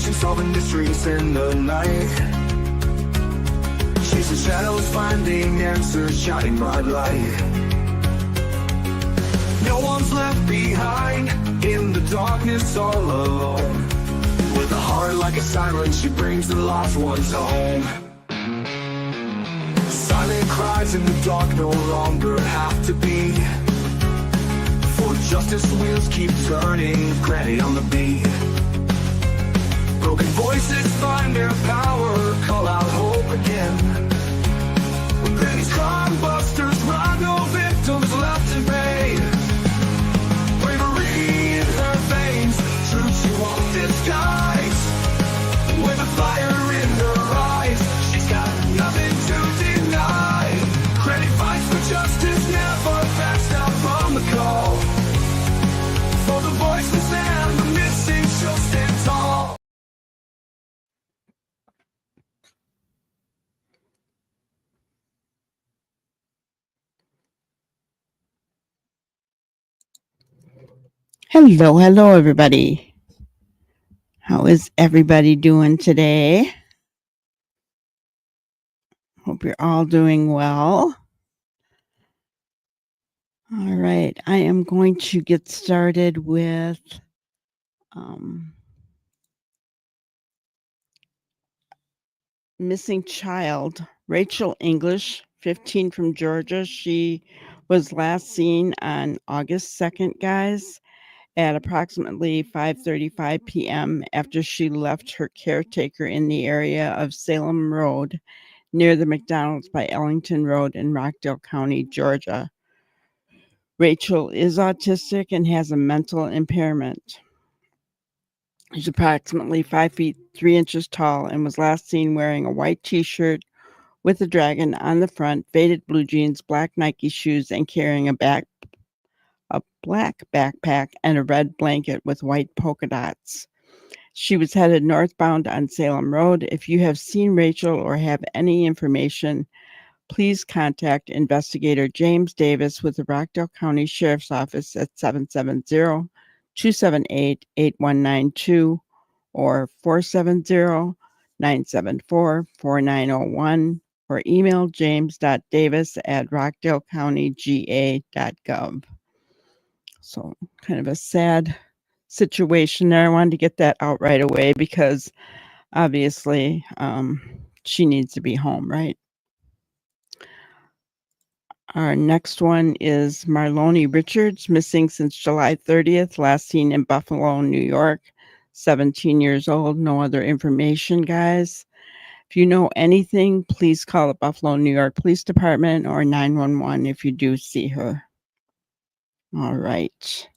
investigation, solving mysteries in the night. Chasing shadows, finding answers, shining bright light. No one's left behind, in the darkness all alone. With a heart like a siren, she brings the lost ones home. Silent cries in the dark no longer have to be, for justice wheels keep turning, granny on the beat. Broken voices find their power, call out hope again. When these crime busters run, no victims left to pay. Bravery in her veins, truth she won't disguise. With a fire in her eyes, she's got nothing to deny. Granny fights for justice, never backs down from the call. For the voiceless and the missing, she'll stand tall. Hello, everybody. How is everybody doing today? Hope you're all doing well. All right, I am going to get started with missing child. Rachel English, 15, from Georgia. She was last seen on August 2nd, guys, at approximately 5:35 p.m. after she left her caretaker in the area of Salem Road near the McDonald's by Ellington Road in Rockdale County, Georgia. Rachel is autistic and has a mental impairment. She's approximately 5 feet 3 inches tall and was last seen wearing a white t-shirt with a dragon on the front, faded blue jeans, black Nike shoes, and carrying a black backpack and a red blanket with white polka dots. She was headed northbound on Salem Road. If you have seen Rachel or have any information, please contact Investigator James Davis with the Rockdale County Sheriff's Office at 770-278-8192 or 470-974-4901, or email james.davis@rockdalecountyga.gov. So kind of a sad situation there. I wanted to get that out right away because obviously she needs to be home, right? Our next one is Marlone Richards, missing since July 30th, last seen in Buffalo, New York, 17 years old. No other information, guys. If you know anything, please call the Buffalo, New York Police Department or 911 if you do see her. All right.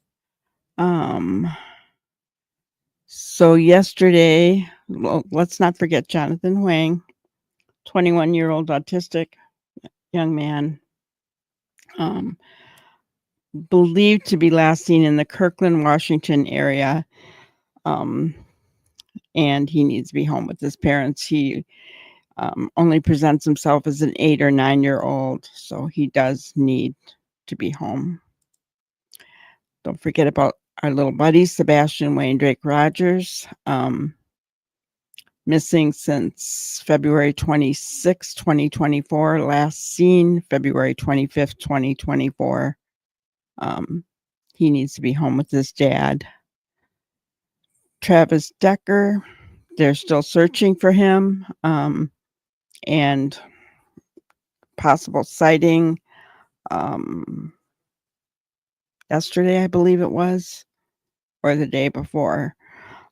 So yesterday, well, let's not forget Jonathan Wang, 21-year-old autistic young man, believed to be last seen in the Kirkland, Washington area, and he needs to be home with his parents. He only presents himself as an 8 or 9-year-old, so he does need to be home. Don't forget about our little buddy, Sebastian Wayne Drake Rogers, missing since February 26, 2024, last seen February 25th, 2024. He needs to be home with his dad. Travis Decker, they're still searching for him, and possible sighting yesterday, I believe it was, or the day before.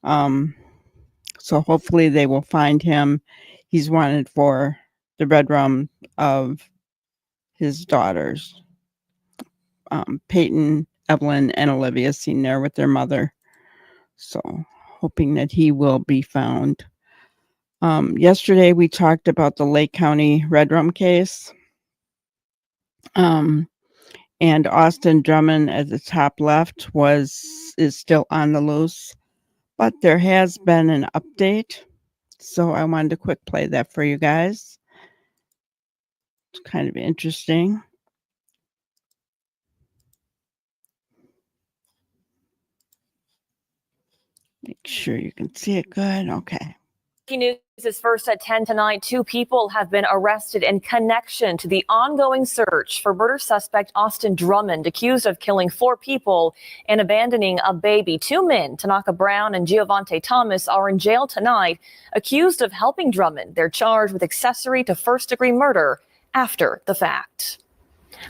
So hopefully they will find him. He's wanted for the red rum of his daughters, Peyton, Evelyn, and Olivia, seen there with their mother. So hoping that he will be found. Yesterday we talked about the Lake County red rum case. And Austin Drummond at the top left is still on the loose, but there has been an update. So I wanted to quick play that for you guys. It's kind of interesting. Make sure you can see it good. Okay. Breaking news is first at 10 tonight. 2 people have been arrested in connection to the ongoing search for murder suspect Austin Drummond, accused of killing 4 people and abandoning a baby. 2 men, Tanaka Brown and Giovante Thomas, are in jail tonight, accused of helping Drummond. They're charged with accessory to first-degree murder after the fact.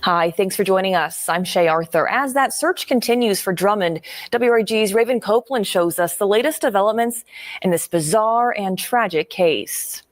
Hi, thanks for joining us. I'm Shay Arthur. As that search continues for Drummond, WRG's Raven Copeland shows us the latest developments in this bizarre and tragic case.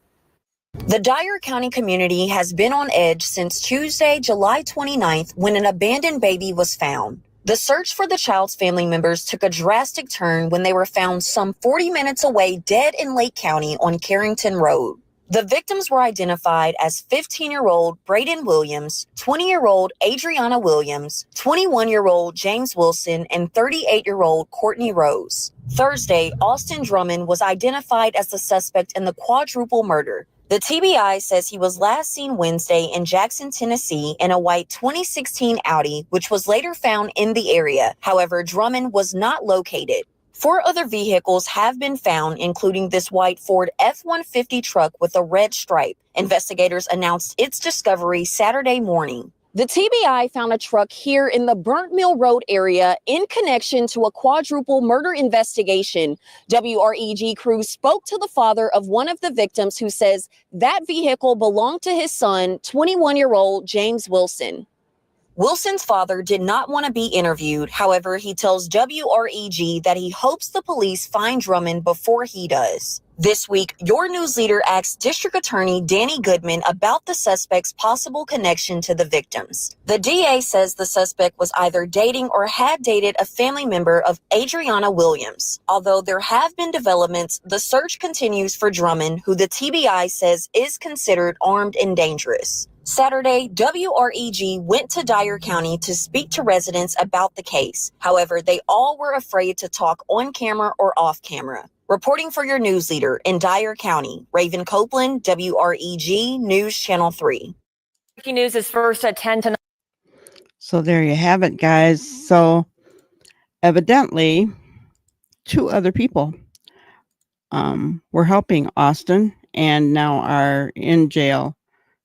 The Dyer County community has been on edge since Tuesday, July 29th, when an abandoned baby was found. The search for the child's family members took a drastic turn when they were found some 40 minutes away dead in Lake County on Carrington Road. The victims were identified as 15-year-old Braden Williams, 20-year-old Adriana Williams, 21-year-old James Wilson, and 38-year-old Courtney Rose. Thursday, Austin Drummond was identified as the suspect in the quadruple murder. The TBI says he was last seen Wednesday in Jackson, Tennessee in a white 2016 Audi, which was later found in the area. However, Drummond was not located. 4 other vehicles have been found, including this white Ford F-150 truck with a red stripe. Investigators announced its discovery Saturday morning. The TBI found a truck here in the Burnt Mill Road area in connection to a quadruple murder investigation. WREG crews spoke to the father of one of the victims, who says that vehicle belonged to his son, 21-year-old James Wilson. Wilson's father did not want to be interviewed. However, he tells WREG that he hopes the police find Drummond before he does. This week, your news leader asked District Attorney Danny Goodman about the suspect's possible connection to the victims. The DA says the suspect was either dating or had dated a family member of Adriana Williams. Although there have been developments, the search continues for Drummond, who the TBI says is considered armed and dangerous. Saturday, WREG went to Dyer County to speak to residents about the case. However, they all were afraid to talk on camera or off camera. Reporting for your news leader in Dyer County, Raven Copeland, WREG News Channel 3. Breaking news is first at 10 tonight. So there you have it, guys. So evidently, 2 other people were helping Austin and now are in jail,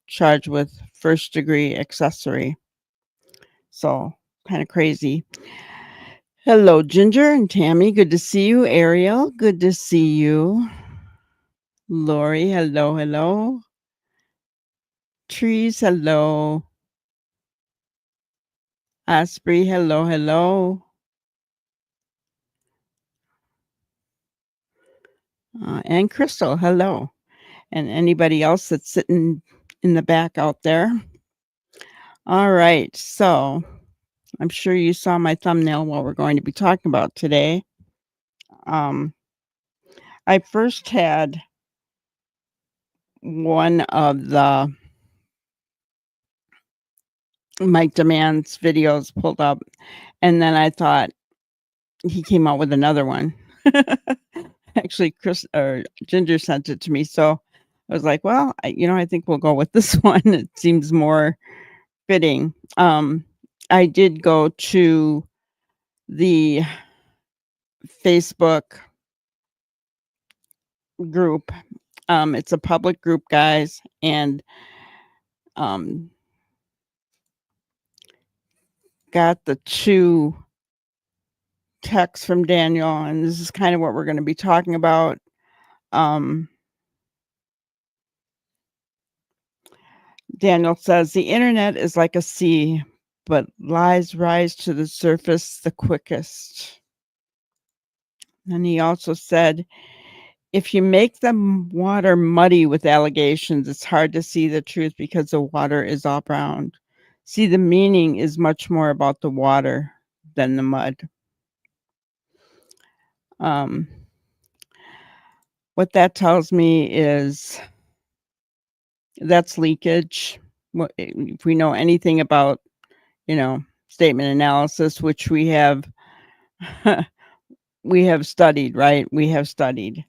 charged with first-degree accessory. So kind of crazy. Hello, Ginger and Tammy. Good to see you. Ariel, good to see you. Lori, hello, hello. Trees, hello. Asprey, hello, hello. And Crystal, hello. And anybody else that's sitting in the back out there. All right, so I'm sure you saw my thumbnail, what we're going to be talking about today. I first had one of the Mike Demand's videos pulled up, and then I thought he came out with another one. Actually, Ginger sent it to me, so I was like, well, I think we'll go with this one. It seems more fitting. I did go to the Facebook group. It's a public group, guys, and got the 2 texts from Daniel, and this is kind of what we're going to be talking about. Daniel says the internet is like a sea, but lies rise to the surface the quickest. And he also said, if you make the water muddy with allegations, it's hard to see the truth because the water is all brown. See, the meaning is much more about the water than the mud. What that tells me is that's leakage. If we know anything about, statement analysis, which we have studied, right? We have studied.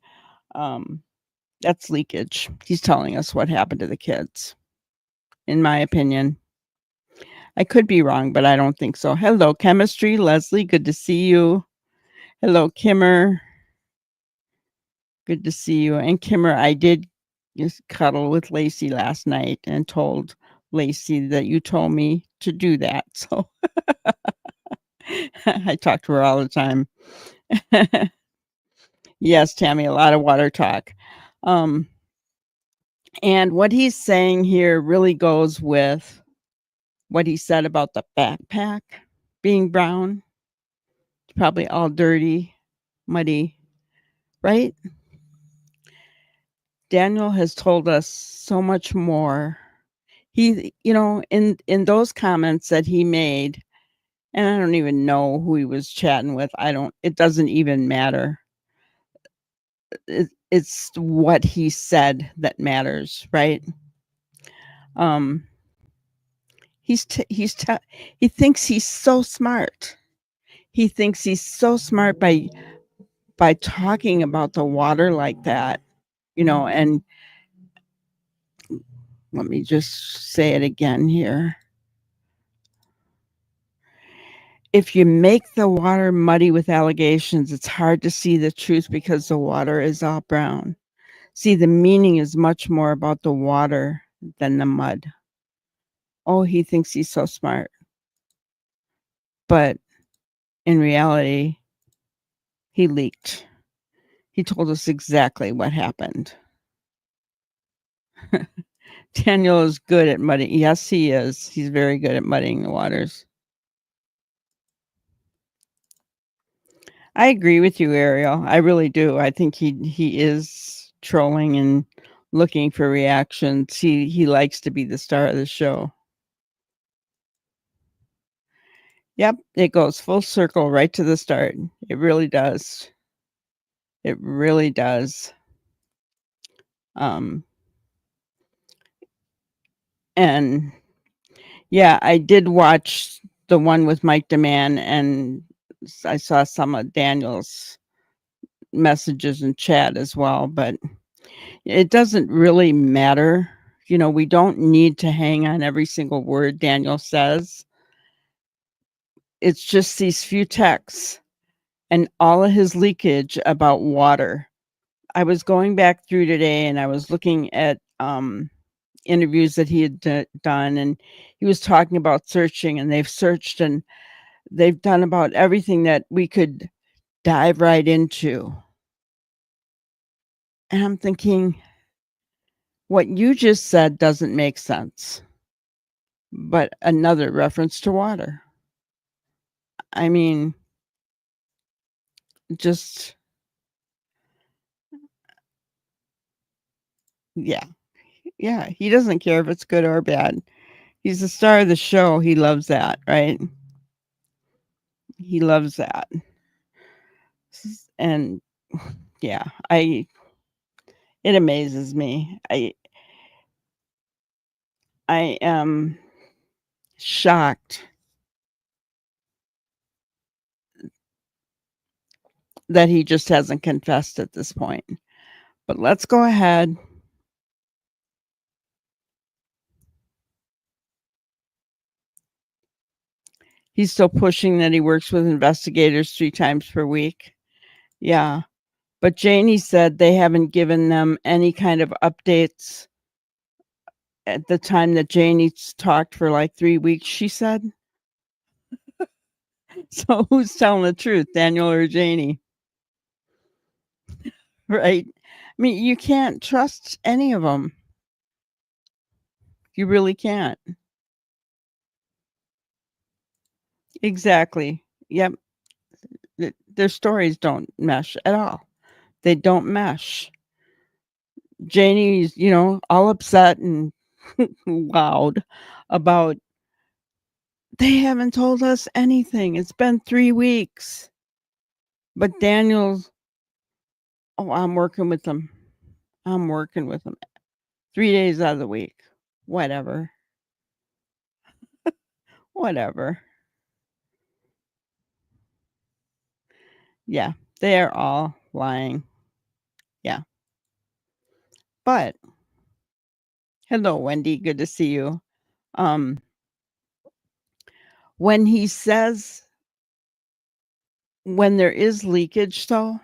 That's leakage. He's telling us what happened to the kids, in my opinion. I could be wrong, but I don't think so. Hello, Chemistry. Leslie, good to see you. Hello, Kimmer. Good to see you. And Kimmer, I did just cuddle with Lacey last night and told Lacey that you told me to do that. So I talk to her all the time. Yes, Tammy, a lot of water talk. And what he's saying here really goes with what he said about the backpack being brown. It's probably all dirty, muddy, right? Daniel has told us so much more. He, in those comments that he made, and I don't even know who he was chatting with. It doesn't even matter. It's what he said that matters, right? He thinks he's so smart. He thinks he's so smart by talking about the water like that, and let me just say it again here. If you make the water muddy with allegations, it's hard to see the truth because the water is all brown. See, the meaning is much more about the water than the mud. Oh, he thinks he's so smart. But in reality, he leaked. He told us exactly what happened. Daniel is good at muddying. Yes, he is. He's very good at muddying the waters. I agree with you, Ariel. I really do. I think he is trolling and looking for reactions. He likes to be the star of the show. Yep, it goes full circle right to the start. It really does. It really does. And yeah, I did watch the one with Mike DeMann, and I saw some of Daniel's messages in chat as well, but it doesn't really matter. We don't need to hang on every single word Daniel says. It's just these few texts and all of his leakage about water. I was going back through today and I was looking at interviews that he had done, and he was talking about searching, and they've searched and they've done about everything that we could dive right into. And I'm thinking, what you just said doesn't make sense. But another reference to water. I mean, just, yeah. Yeah. He doesn't care if it's good or bad. He's the star of the show. He loves that, right? He loves that. And yeah, it amazes me. I am shocked that he just hasn't confessed at this point. But let's go ahead. He's still pushing that he works with investigators 3 times per week. Yeah. But Janie said they haven't given them any kind of updates at the time that Janie's talked for like 3 weeks, she said. So who's telling the truth, Daniel or Janie? Right? I mean, you can't trust any of them. You really can't. Exactly. Yep. Their stories don't mesh at all. They don't mesh. Janie's, all upset and loud about they haven't told us anything. It's been 3 weeks. But Daniel's, I'm working with them. 3 days out of the week. Whatever. Whatever. Yeah, they're all lying. Yeah. But hello, Wendy. Good to see you. When he says when there is leakage, though,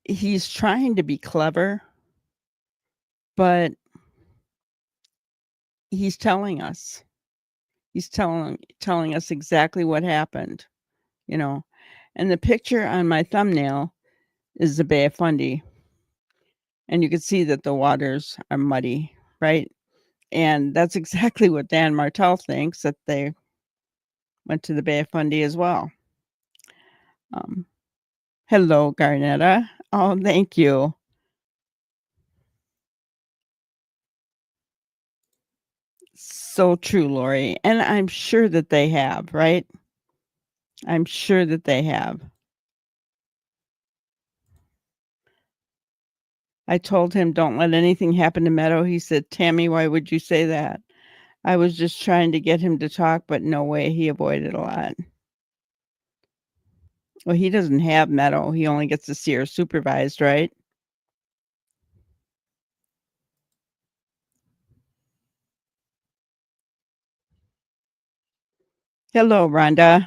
he's trying to be clever, but he's telling us. He's telling us exactly what happened, you know. And the picture on my thumbnail is the Bay of Fundy. And you can see that the waters are muddy, right? And that's exactly what Dan Martell thinks, that they went to the Bay of Fundy as well. Hello, Garnetta. Oh, thank you. So true, Lori. And I'm sure that they have, right? I'm sure that they have. I told him, don't let anything happen to Meadow. He said, Tammy, why would you say that? I was just trying to get him to talk, but no way. He avoided a lot. Well, he doesn't have Meadow. He only gets to see her supervised, right? Hello, Rhonda.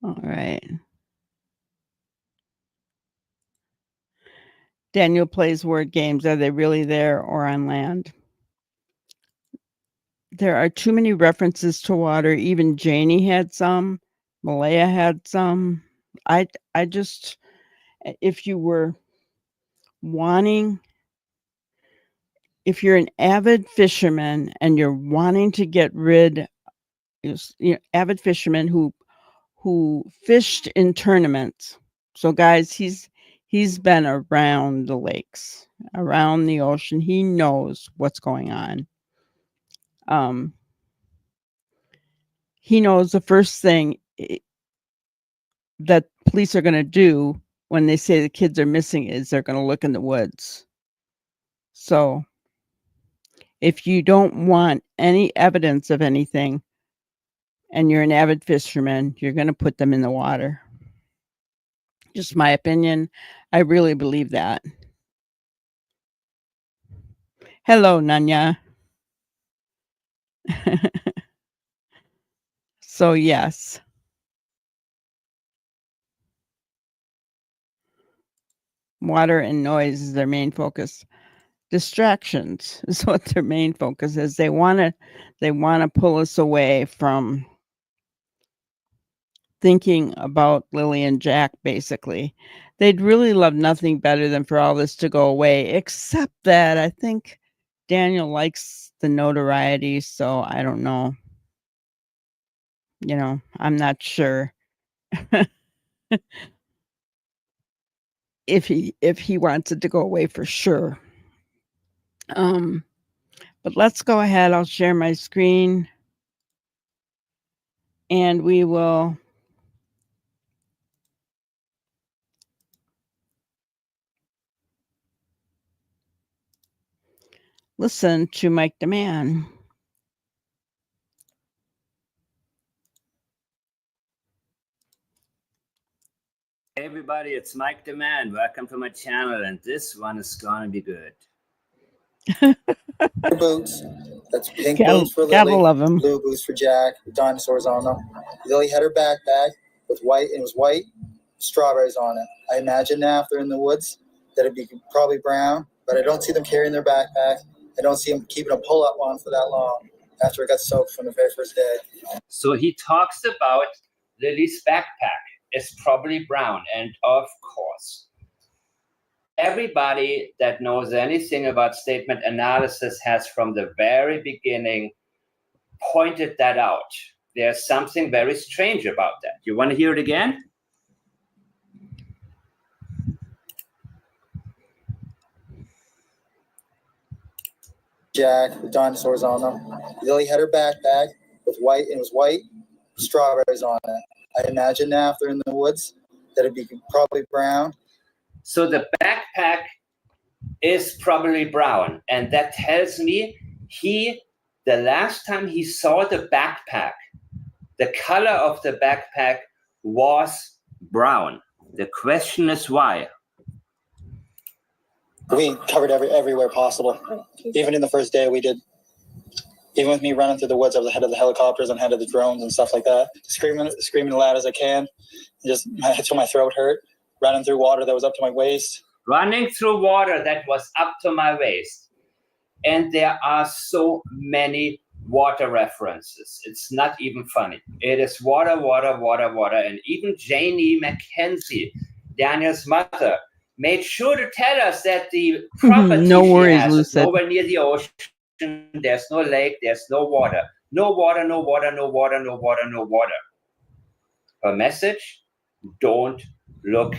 All right. Daniel plays word games. Are they really there or on land? There are too many references to water. Even Janie had some. Malaya had some. I just, if you were wanting, if you're an avid fisherman and you're wanting to get rid, avid fisherman who fished in tournaments. So guys, he's been around the lakes, around the ocean. He knows what's going on. He knows the first thing that police are going to do when they say the kids are missing is they're going to look in the woods. So if you don't want any evidence of anything and you're an avid fisherman, you're going to put them in the water. Just my opinion. I really believe that. Hello, Nanya. So yes. Water and noise is their main focus. Distractions is what their main focus is. They want to pull us away from thinking about Lily and Jack, basically. They'd really love nothing better than for all this to go away, except that I think Daniel likes the notoriety, so I don't know. I'm not sure if he wants it to go away for sure. But let's go ahead. I'll share my screen and we will listen to Mike the Man. Hey everybody, it's Mike the Man. Welcome to my channel, and this one is gonna be good. Boots. That's pink boots for Gotta Lily, love him. blue boots for Jack, with dinosaurs on them. Lily had her backpack with white, and it was white, strawberries on it. I imagine now if they're in the woods that it'd be probably brown, but I don't see them carrying their backpack. I don't see them keeping a pull-up one for that long after it got soaked from the very first day. So he talks about Lily's backpack is probably brown, and of course, everybody that knows anything about statement analysis has from the very beginning pointed that out. There's something very strange about that. You want to hear it again? Jack, with dinosaurs on them. Lily had her backpack with white, and it was white, strawberries on it. I imagine now if they're in the woods that it'd be probably brown. So the backpack is probably brown, and that tells me the last time he saw the backpack, the color of the backpack was brown. The question is why. We covered everywhere possible. Even in the first day, we did. Even with me running through the woods, I was ahead of the helicopters and ahead of the drones and stuff like that, screaming as loud as I can, just until my throat hurt. Running through water that was up to my waist. Running through water that was up to my waist. And there are so many water references. It's not even funny. It is water, water, water, water. And even Janie McKenzie, Daniel's mother, made sure to tell us that the property No she worries, has is Lucid. nowhere near the ocean. There's no lake, there's no water. No water, no water, no water, no water, no water. Her message, don't look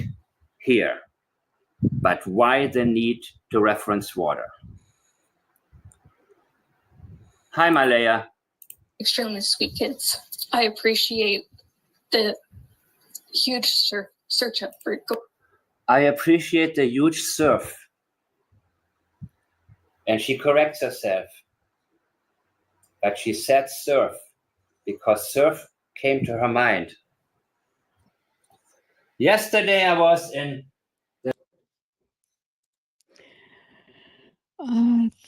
here. But why the need to reference water? Hi, Malaya. Extremely sweet kids. I appreciate the huge search effort. I appreciate the huge surf. And she corrects herself. But she said surf because surf came to her mind. Yesterday I was in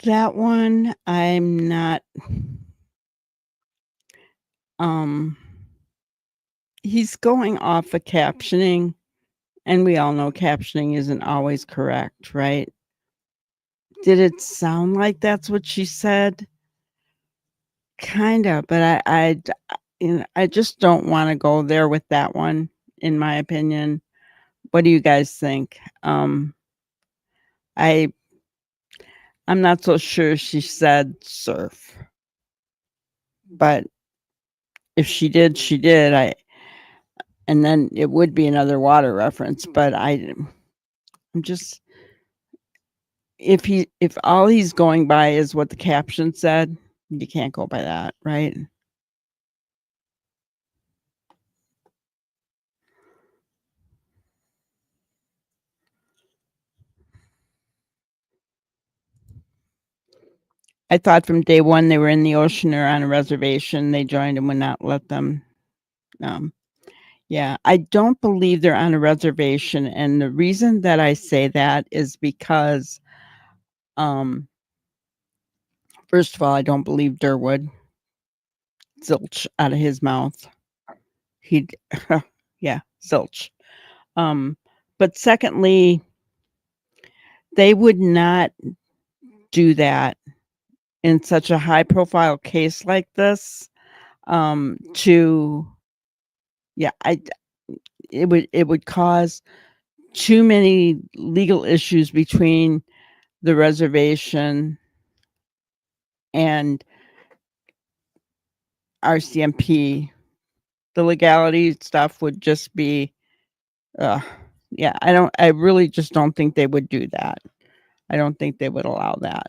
that one, I'm not. He's going off of captioning, and we all know captioning isn't always correct, right? Did it sound like that's what she said? Kind of, but I just don't want to go there with that one, in my opinion. What do you guys think? I'm not so sure she said surf, but if she did, she did. And then it would be another water reference, but I'm just, if all he's going by is what the caption said, you can't go by that, right? I thought from day one they were in the ocean or on a reservation. They joined and would not let them. Yeah, I don't believe they're on a reservation. And the reason that I say that is because, first of all, I don't believe Durwood. Zilch out of his mouth. He'd, yeah, zilch. But secondly, they would not do that in such a high profile case like this. It would cause too many legal issues between the reservation and RCMP. The legality stuff would just be, I really just don't think they would do that. I don't think they would allow that.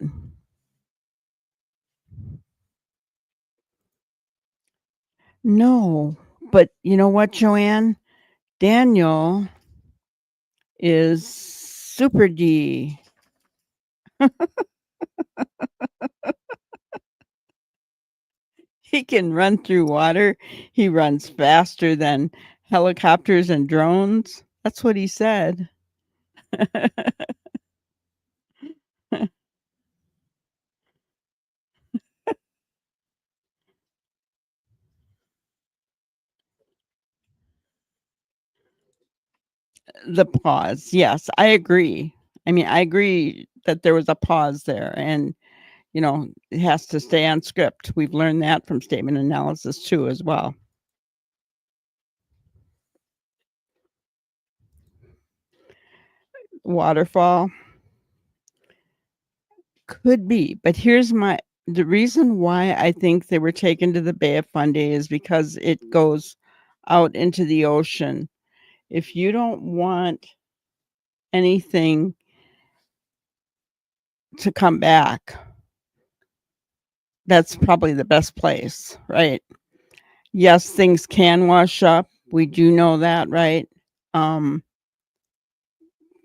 No, but you know what, Joanne? Daniel is super D. He can run through water. He runs faster than helicopters and drones. That's what he said. The pause. Yes, I agree. I mean, I agree that there was a pause there, and it has to stay on script. We've learned that from statement analysis too, as well. Waterfall could be, but here's the reason why I think they were taken to the Bay of Fundy is because it goes out into the ocean. If you don't want anything to come back, that's probably the best place, right? Yes, things can wash up. We do know that, right?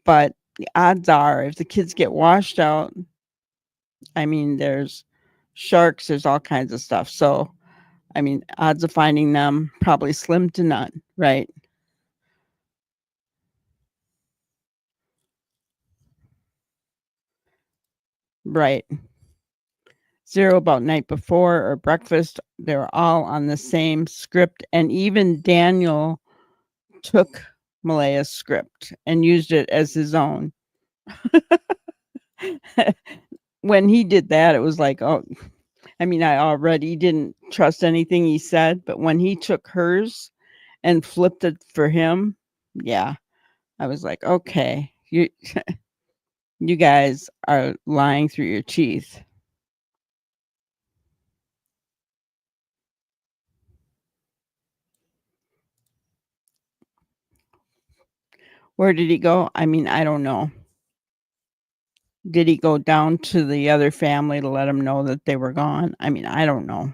But the odds are if the kids get washed out, I mean, there's sharks, there's all kinds of stuff. So, I mean, odds of finding them probably slim to none, right? Right. 0 about night before or breakfast. They were all on the same script. And even Daniel took Malaya's script and used it as his own. When he did that, it was like, oh, I mean, I already didn't trust anything he said, but when he took hers and flipped it for him, yeah, I was like, okay, you you guys are lying through your teeth. Where did he go? I mean, I don't know. Did he go down to the other family to let them know that they were gone? I mean, I don't know.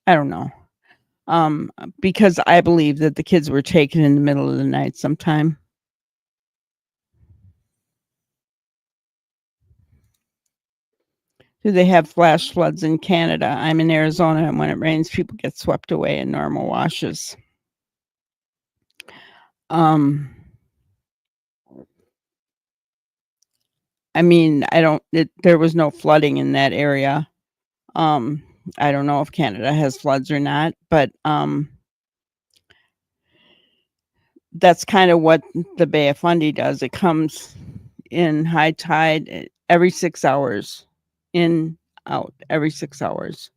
I don't know. Because I believe that the kids were taken in the middle of the night sometime. Do they have flash floods in Canada? I'm in Arizona, and when it rains, people get swept away in normal washes. I mean, there was no flooding in that area. I don't know if Canada has floods or not, but that's kind of what the Bay of Fundy does. It comes in high tide every 6 hours, in, out, every 6 hours.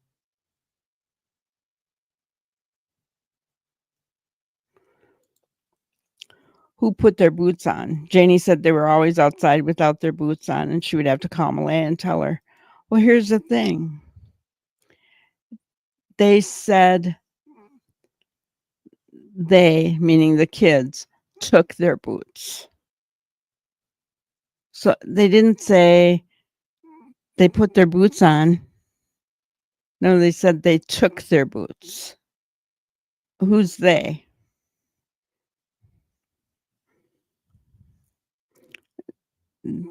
Who put their boots on? Janie said they were always outside without their boots on, and she would have to call Malaya and tell her. Well, here's the thing. They said they, meaning the kids, took their boots. So they didn't say they put their boots on. No, they said they took their boots. Who's they?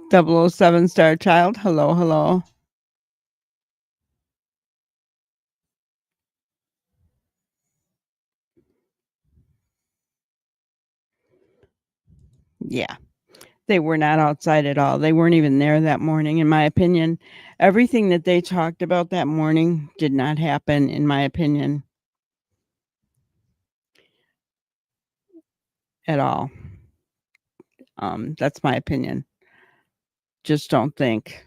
.007 Star Child. Hello, hello. Yeah. They were not outside at all. They weren't even there that morning, in my opinion. Everything that they talked about that morning did not happen, in my opinion, at all. That's my opinion. Just don't think.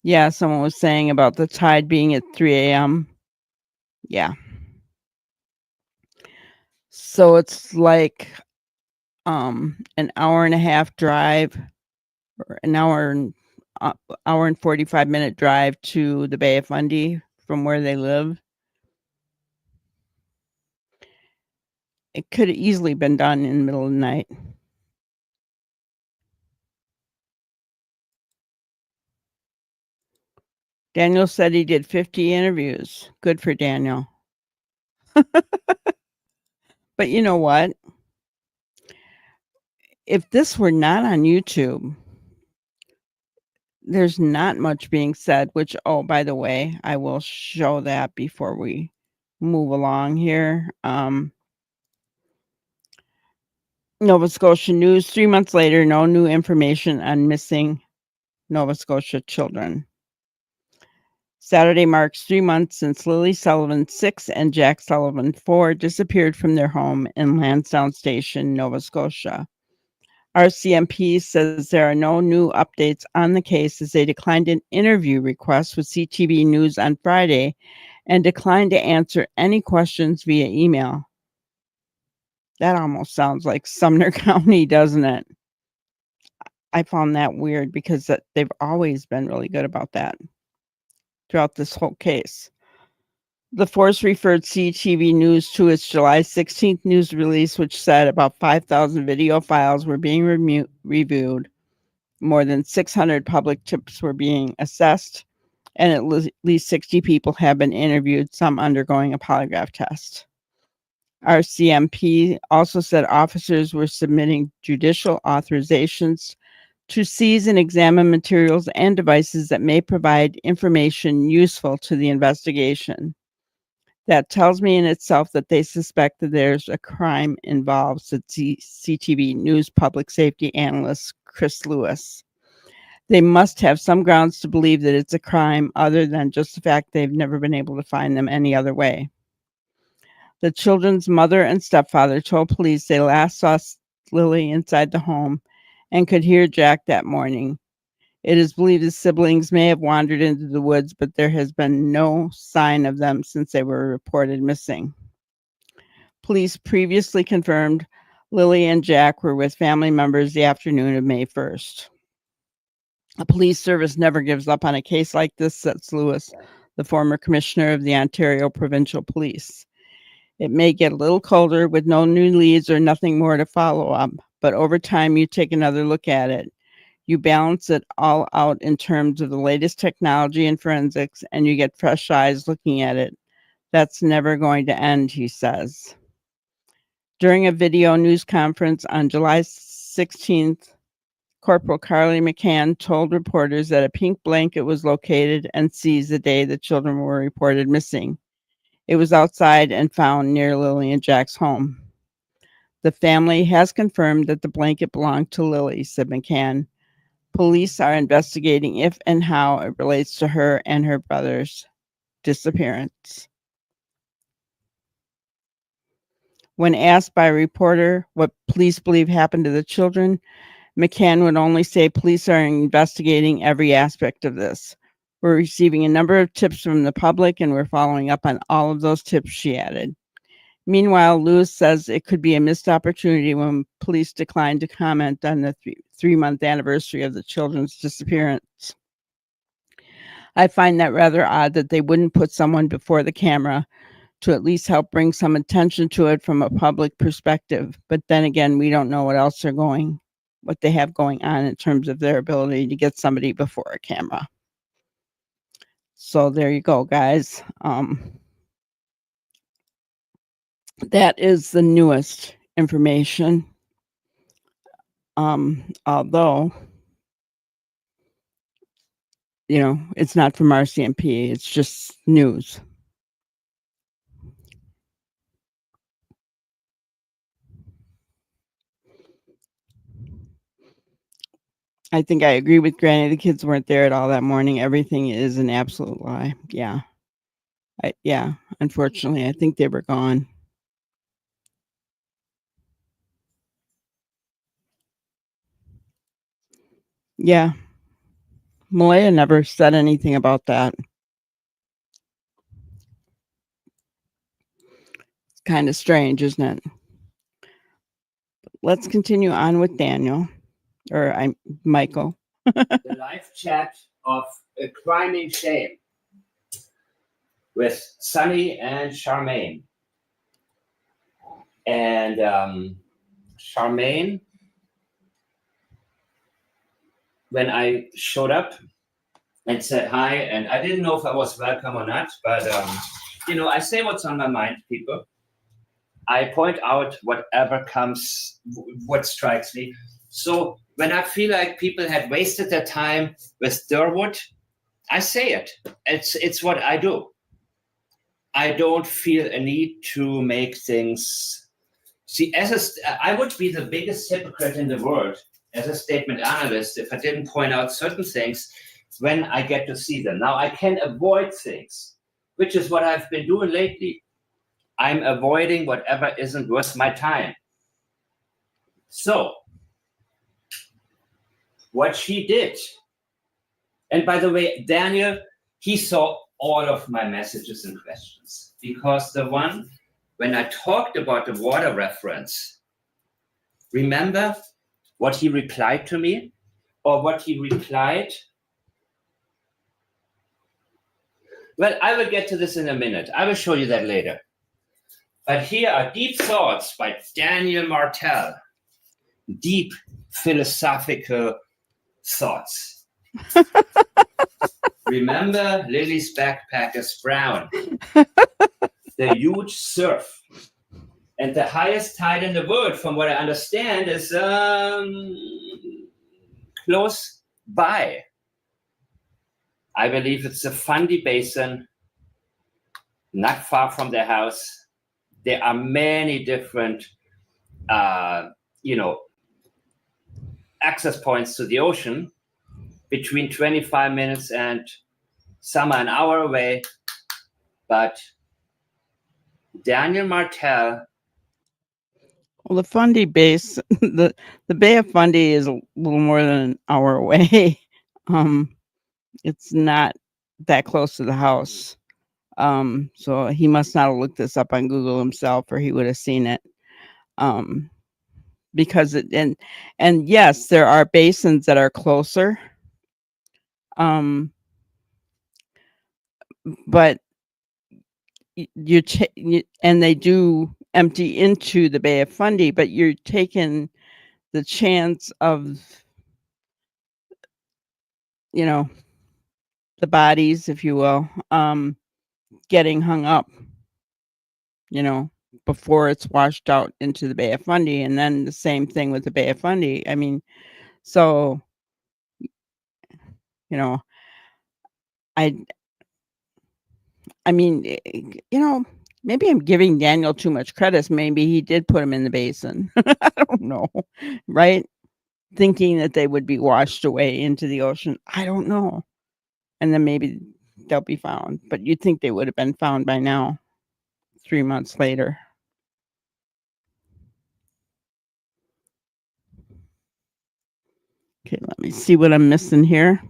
Yeah, someone was saying about the tide being at 3 a.m. Yeah. So it's like an hour and a half drive, or an hour and 45-minute drive to the Bay of Fundy from where they live. It could have easily been done in the middle of the night. Daniel said he did 50 interviews. Good for Daniel. But you know what? If this were not on YouTube, there's not much being said, which, oh, by the way, I will show that before we move along here. Nova Scotia News, 3 months later, no new information on missing Nova Scotia children. Saturday marks 3 months since Lily Sullivan, 6, and Jack Sullivan, 4, disappeared from their home in Lansdowne Station, Nova Scotia. RCMP says there are no new updates on the case as they declined an interview request with CTV News on Friday and declined to answer any questions via email. That almost sounds like Sumner County, doesn't it? I found that weird because they've always been really good about that throughout this whole case. The force referred CTV News to its July 16th news release, which said about 5,000 video files were being reviewed. More than 600 public tips were being assessed, and at least 60 people have been interviewed, some undergoing a polygraph test. RCMP also said officers were submitting judicial authorizations to seize and examine materials and devices that may provide information useful to the investigation. That tells me in itself that they suspect that there's a crime involved, said CTV News public safety analyst Chris Lewis. They must have some grounds to believe that it's a crime other than just the fact they've never been able to find them any other way. The children's mother and stepfather told police they last saw Lily inside the home and could hear Jack that morning. It is believed the siblings may have wandered into the woods, but there has been no sign of them since they were reported missing. Police previously confirmed Lily and Jack were with family members the afternoon of May 1st. A police service never gives up on a case like this, says Lewis, the former commissioner of the Ontario Provincial Police. It may get a little colder with no new leads or nothing more to follow up, but over time you take another look at it. You balance it all out in terms of the latest technology and forensics, and you get fresh eyes looking at it. That's never going to end, he says. During a video news conference on July 16th, Corporal Carly McCann told reporters that a pink blanket was located and seized the day the children were reported missing. It was outside and found near Lily and Jack's home. The family has confirmed that the blanket belonged to Lily, said McCann. Police are investigating if and how it relates to her and her brother's disappearance. When asked by a reporter what police believe happened to the children, McCann would only say police are investigating every aspect of this. We're receiving a number of tips from the public and we're following up on all of those tips, she added. Meanwhile, Lewis says it could be a missed opportunity when police declined to comment on the three-month anniversary of the children's disappearance. I find that rather odd that they wouldn't put someone before the camera to at least help bring some attention to it from a public perspective. But then again, we don't know what they have going on in terms of their ability to get somebody before a camera. So there you go, guys. That is the newest information. Although, it's not from RCMP, it's just news. I think I agree with Granny. The kids weren't there at all that morning. Everything is an absolute lie. Yeah. Unfortunately, I think they were gone. Yeah. Malaya never said anything about that. It's kind of strange, isn't it? Let's continue on with Daniel, or Michael. The live chat of A Crime in Shame with Sunny and Charmaine. And Charmaine, when I showed up and said hi, and I didn't know if I was welcome or not, but I say what's on my mind, people. I point out whatever comes, what strikes me. So when I feel like people had wasted their time with Durwood, I say it. It's what I do. I don't feel a need to make things. See, I would be the biggest hypocrite in the world as a statement analyst if I didn't point out certain things when I get to see them. Now I can avoid things, which is what I've been doing lately. I'm avoiding whatever isn't worth my time. So, what she did, and by the way, Daniel, he saw all of my messages and questions, because the one, when I talked about the water reference, remember what he replied to me, or what he replied? Well, I will get to this in a minute. I will show you that later. But here are deep thoughts by Daniel Martel. Deep philosophical thoughts. Remember, Lily's backpack is brown. The huge surf. And the highest tide in the world, from what I understand, is close by. I believe it's the Fundy Basin, not far from their house. There are many different, access points to the ocean, between 25 minutes and some an hour away. But Daniel Martel. Well, the Fundy base, the Bay of Fundy is a little more than an hour away. It's not that close to the house. So he must not have looked this up on Google himself, or he would have seen it. Because it and yes, there are basins that are closer. But and they do empty into the Bay of Fundy, but you're taking the chance of, the bodies, if you will, getting hung up, before it's washed out into the Bay of Fundy. And then the same thing with the Bay of Fundy. I mean, so, I mean, maybe I'm giving Daniel too much credit. Maybe he did put him in the basin. I don't know, right? Thinking that they would be washed away into the ocean. I don't know. And then maybe they'll be found. But you'd think they would have been found by now, 3 months later. Okay, let me see what I'm missing here.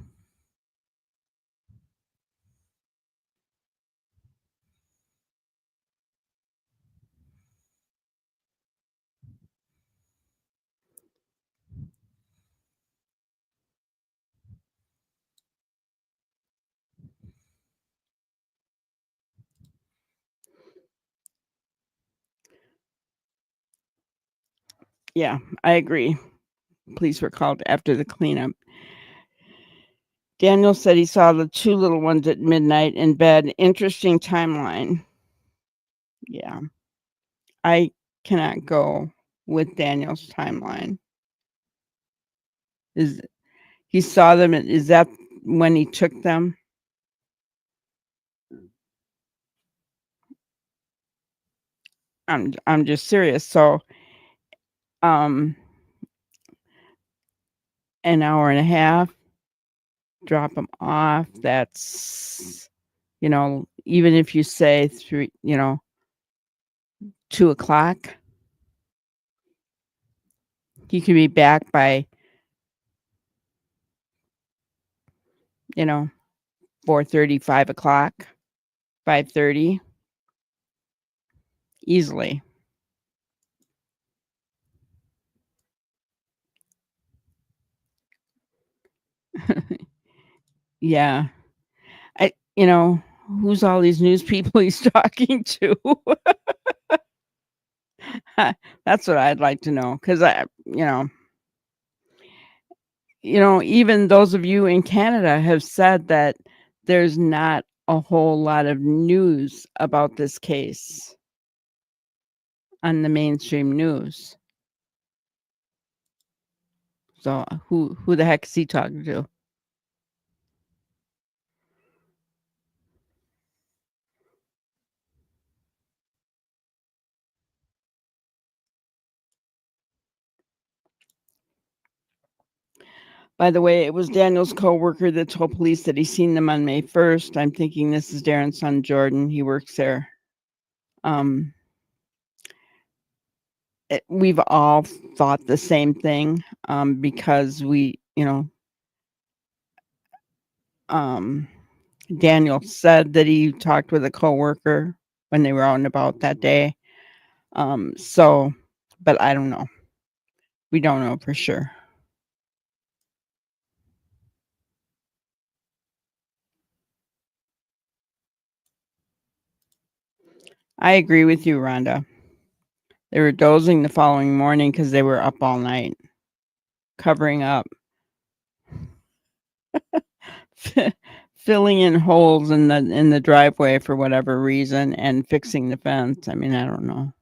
Yeah, I agree. Police were called after the cleanup. Daniel said he saw the 2 little ones at midnight in bed. Interesting timeline. Yeah. I cannot go with Daniel's timeline. He saw them, is that when he took them? I'm just serious. So, an hour and a half, drop them off. That's, even if you say 2 o'clock, he could be back by, 4:30, 5 o'clock, 5:30, easily. Yeah. Who's all these news people he's talking to? That's what I'd like to know. Because even those of you in Canada have said that there's not a whole lot of news about this case on the mainstream news. So who the heck is he talking to? By the way, it was Daniel's coworker that told police that he seen them on May 1st. I'm thinking this is Darren's son, Jordan. He works there. We've all thought the same thing, because Daniel said that he talked with a coworker when they were out and about that day. But I don't know. We don't know for sure. I agree with you, Rhonda. They were dozing the following morning because they were up all night, covering up, filling in holes in the driveway for whatever reason, and fixing the fence. I mean, I don't know.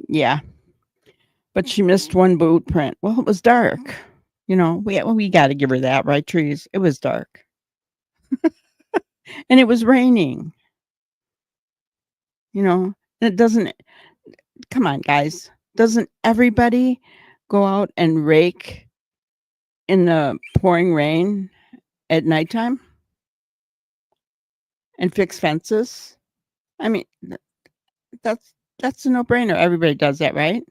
Yeah. But she missed one boot print. Well, it was dark. We got to give her that, right, Trees? It was dark. And it was raining. You know, it doesn't, come on, guys. Doesn't everybody go out and rake in the pouring rain at nighttime and fix fences? I mean, that's a no-brainer. Everybody does that, right?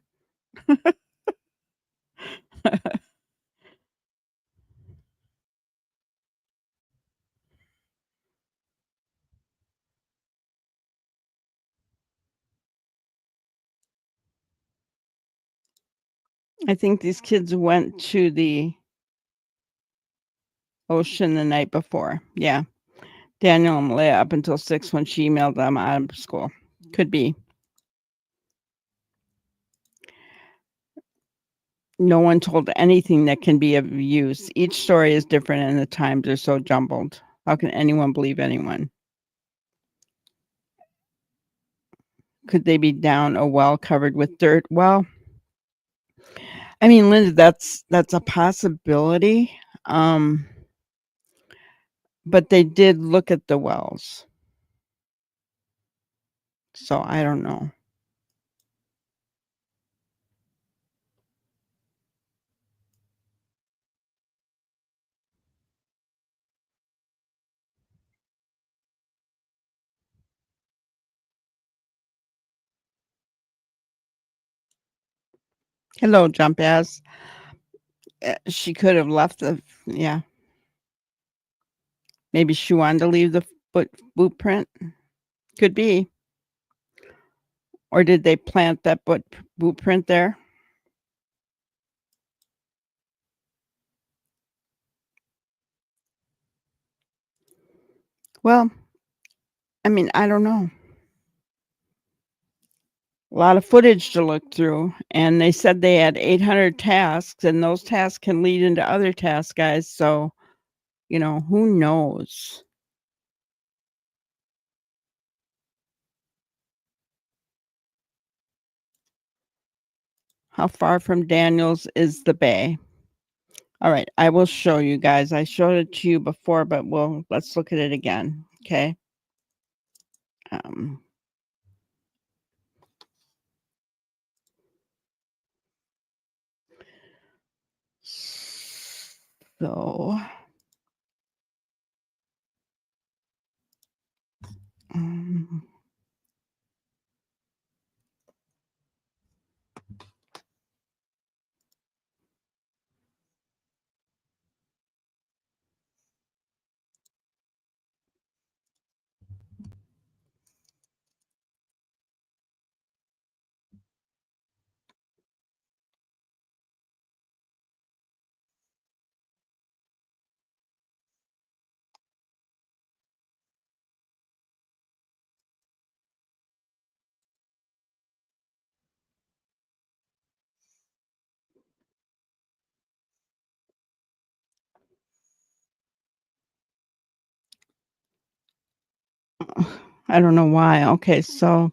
I think these kids went to the ocean the night before. Yeah. Daniel and Malia up until 6 when she emailed them out of school. Could be. No one told anything that can be of use. Each story is different and the times are so jumbled. How can anyone believe anyone? Could they be down a well covered with dirt? Well, I mean, Linda, that's a possibility. But they did look at the wells. So I don't know. Hello, Jump Ass. She could have left the, yeah. Maybe she wanted to leave the boot print. Could be. Or did they plant that boot print there? Well, I mean, I don't know. A lot of footage to look through. And they said they had 800 tasks, and those tasks can lead into other tasks, guys. So, you know, who knows? How far from Daniels is the bay? All right, I will show you guys. I showed it to you before, but let's look at it again. Okay. So I don't know why. Okay, so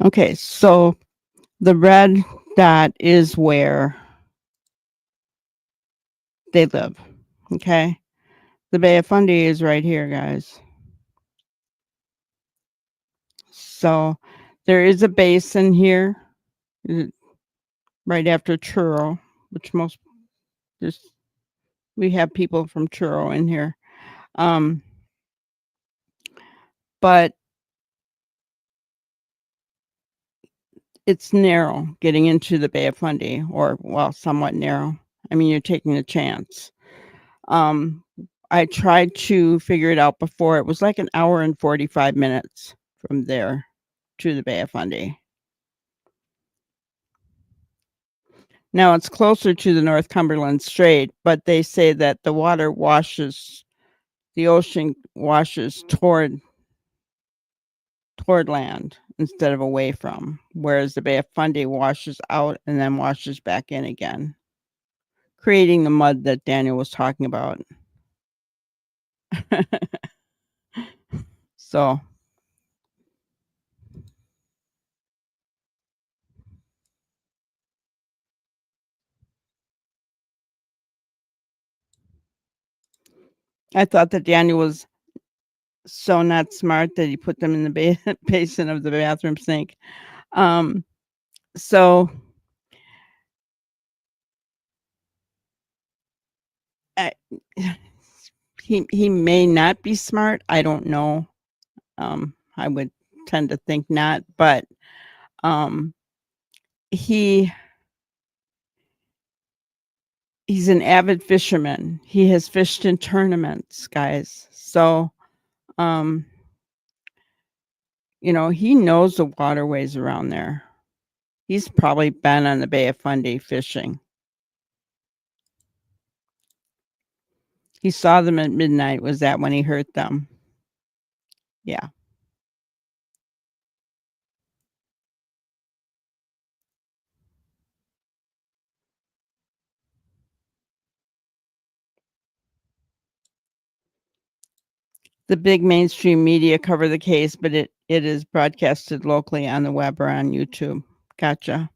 okay, so the red dot is where they live. Okay. The Bay of Fundy is right here, guys. So there is a basin here right after Truro, which we have people from Truro in here. But it's narrow getting into the Bay of Fundy, or well, somewhat narrow. I mean, you're taking a chance. I tried to figure it out before. It was like an hour and 45 minutes from there to the Bay of Fundy. Now it's closer to the North Cumberland Strait, but they say that the ocean washes toward land instead of away from, whereas the Bay of Fundy washes out and then washes back in again. creating the mud that Daniel was talking about. So I thought that Daniel was so not smart that he put them in the basin of the bathroom sink. So I, he may not be smart. I don't know. I would tend to think not, but he's an avid fisherman. He has fished in tournaments, guys. So you know, he knows the waterways around there. He's probably been on the Bay of Fundy fishing. He saw them at midnight. Was that when he heard them? Yeah. The big mainstream media cover the case, but it is broadcasted locally on the web or on YouTube. Gotcha.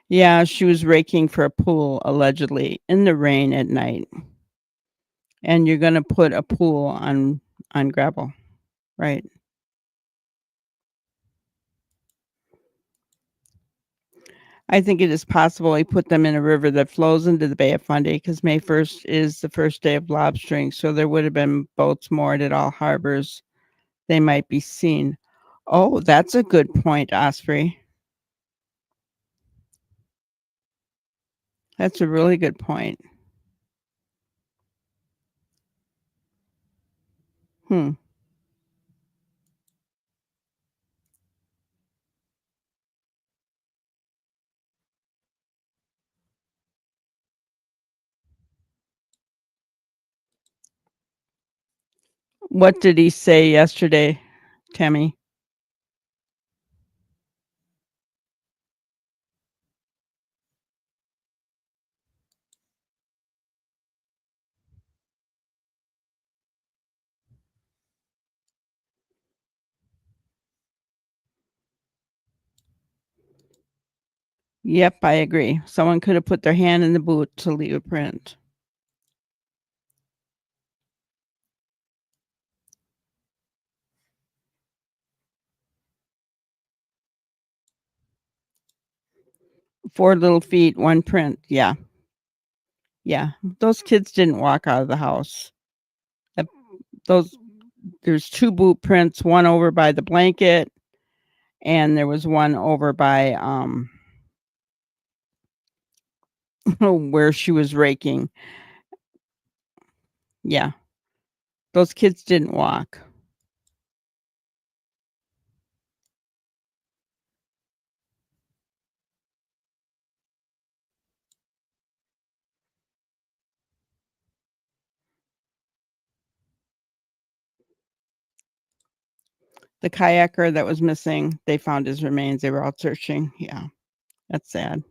Yeah, she was raking for a pool, allegedly, in the rain at night. And you're gonna put a pool on gravel, right? I think it is possible he put them in a river that flows into the Bay of Fundy because May 1st is the first day of lobstering, so there would have been boats moored at all harbors. They might be seen. Oh, that's a good point, Osprey. That's a really good point. What did he say yesterday, Tammy? Yep, I agree. Someone could have put their hand in the boot to leave a print. Four little feet, one print. Yeah. Yeah. Those kids didn't walk out of the house. There's two boot prints, one over by the blanket, and there was one over by where she was raking. Yeah. Those kids didn't walk. The kayaker that was missing, they found his remains. They were out searching. Yeah. That's sad.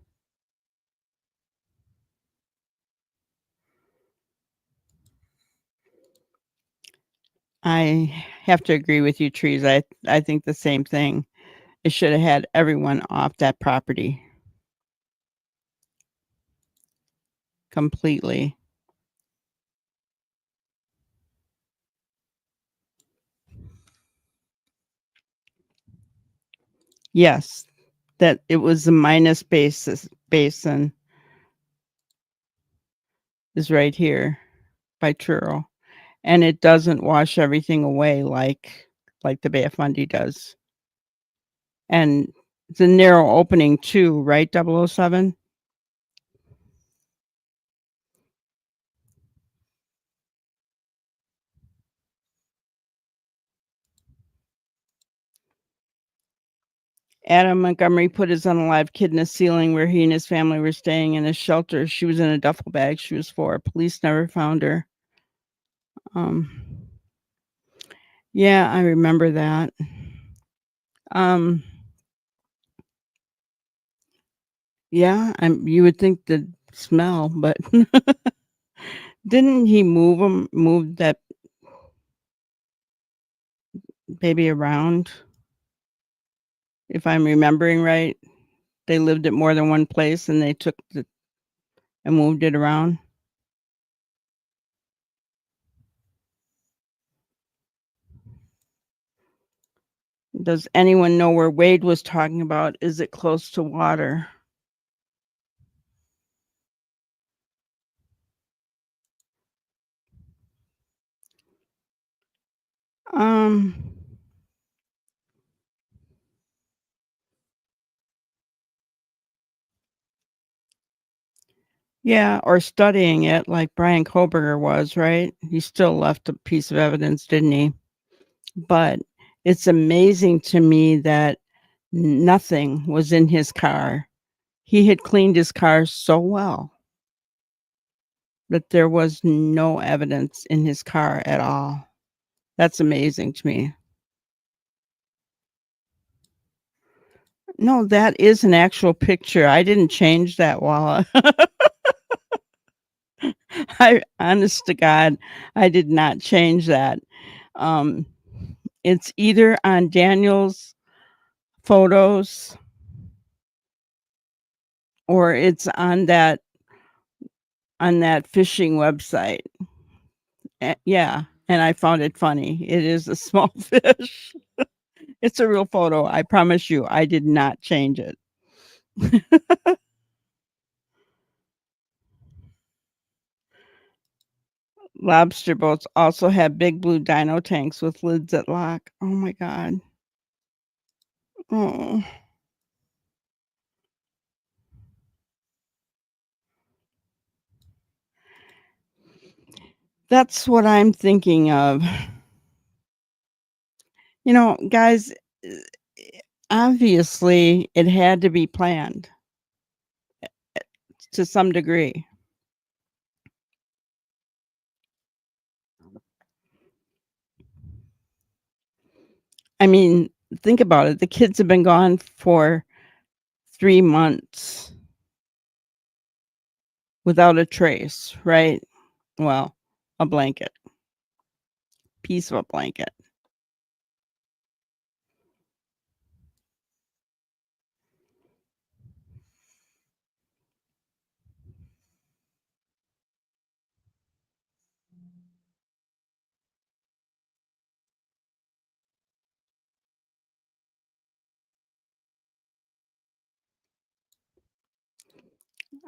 I have to agree with you, Trees. I think the same thing. It should have had everyone off that property completely. Yes, that it was the minus basin is right here by Truro, and it doesn't wash everything away like the Bay of Fundy does. And it's a narrow opening too, right? 007. Adam Montgomery put his unalive kid in a ceiling where he and his family were staying in a shelter. She was in a duffel bag. She was 4. Police never found her. Yeah, I remember that. Yeah, you would think the smell, but didn't he move that baby around? If I'm remembering right, they lived at more than one place and they took and moved it around. Does anyone know where Wade was talking about? Is it close to water? Um, yeah, or studying it like Brian Koberger was, right? He still left a piece of evidence, didn't he? But it's amazing to me that nothing was in his car. He had cleaned his car so well that there was no evidence in his car at all. That's amazing to me. No, that is an actual picture. I didn't change that while I honest to God, I did not change that. Um, it's either on Daniel's photos or it's on that fishing website. Yeah, and I found it funny. It is a small fish. It's a real photo. I promise you, I did not change it. Lobster boats also have big blue dino tanks with lids that lock. Oh my God. Oh. That's what I'm thinking of. You know, guys, obviously it had to be planned to some degree. I mean, think about it. The kids have been gone for 3 months without a trace, right? Well, a blanket, piece of a blanket.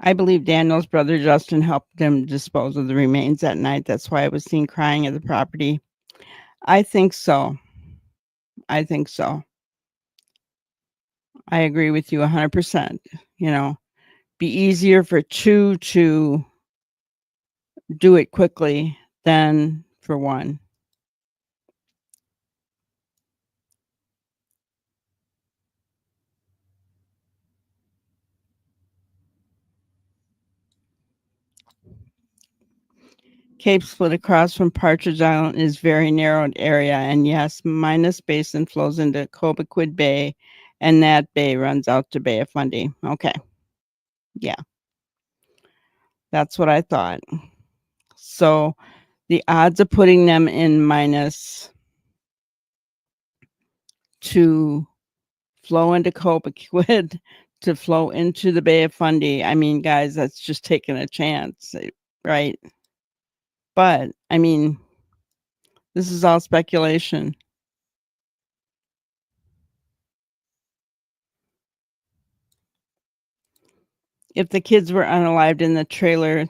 I believe Daniel's brother Justin helped them dispose of the remains that night. That's why I was seen crying at the property. I think so. I think so. I agree with you 100%. You know, be easier for 2 to do it quickly than for 1. Cape Split across from Partridge Island is very narrowed area, and yes, Minas Basin flows into Cobequid Bay, and that bay runs out to Bay of Fundy. Okay, yeah, that's what I thought. So the odds of putting them in Minas to flow into Cobequid to flow into the Bay of Fundy, I mean, guys, that's just taking a chance, right? But I mean, this is all speculation. If the kids were unalived in the trailer,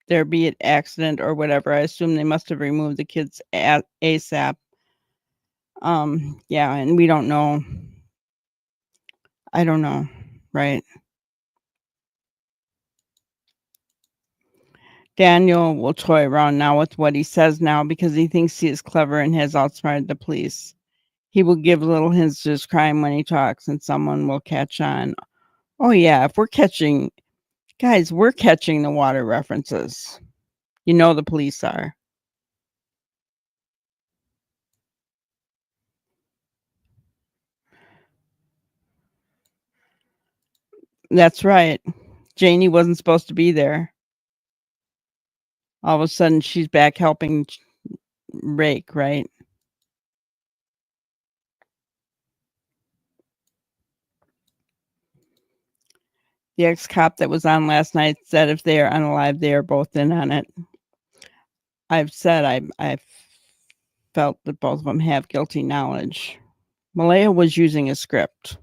there be an accident or whatever. I assume they must have removed the kids ASAP. Yeah, and we don't know. I don't know, right? Daniel will toy around now with what he says now because he thinks he is clever and has outsmarted the police. He will give little hints to his crime when he talks, and someone will catch on. Oh yeah, if we're catching, guys, we're catching the water references. You know the police are. That's right. Janie wasn't supposed to be there. All of a sudden, she's back helping rake, right? The ex-cop that was on last night said if they are unalive, they are both in on it. I've said I've felt that both of them have guilty knowledge. Malaya was using a script.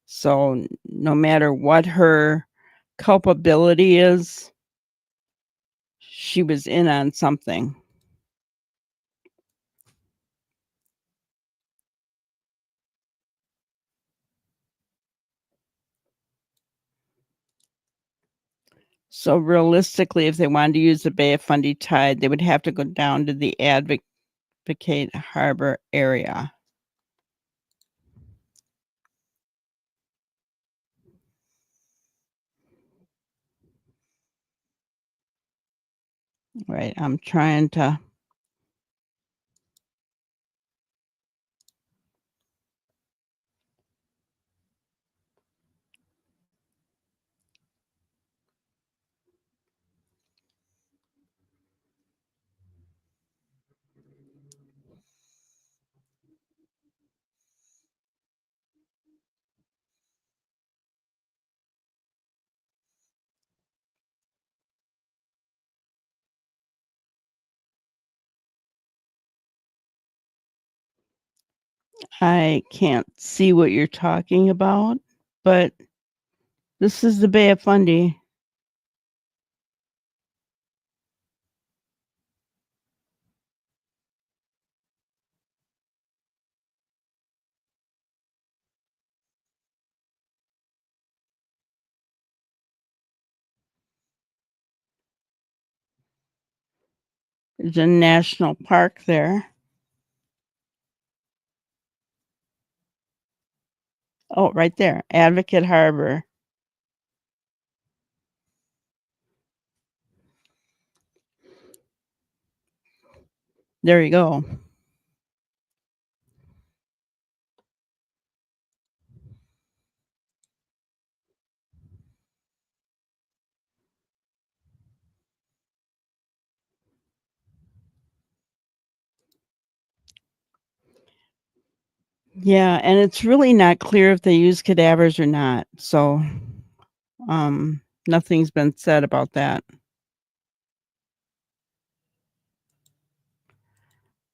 So no matter what her culpability is, she was in on something. So realistically, if they wanted to use the Bay of Fundy tide, they would have to go down to the Advocate Harbor area. Right, I'm trying to. I can't see what you're talking about, but this is the Bay of Fundy. There's a national park there. Oh, right there, Advocate Harbor. There you go. Yeah, and it's really not clear if they use cadavers or not. So nothing's been said about that.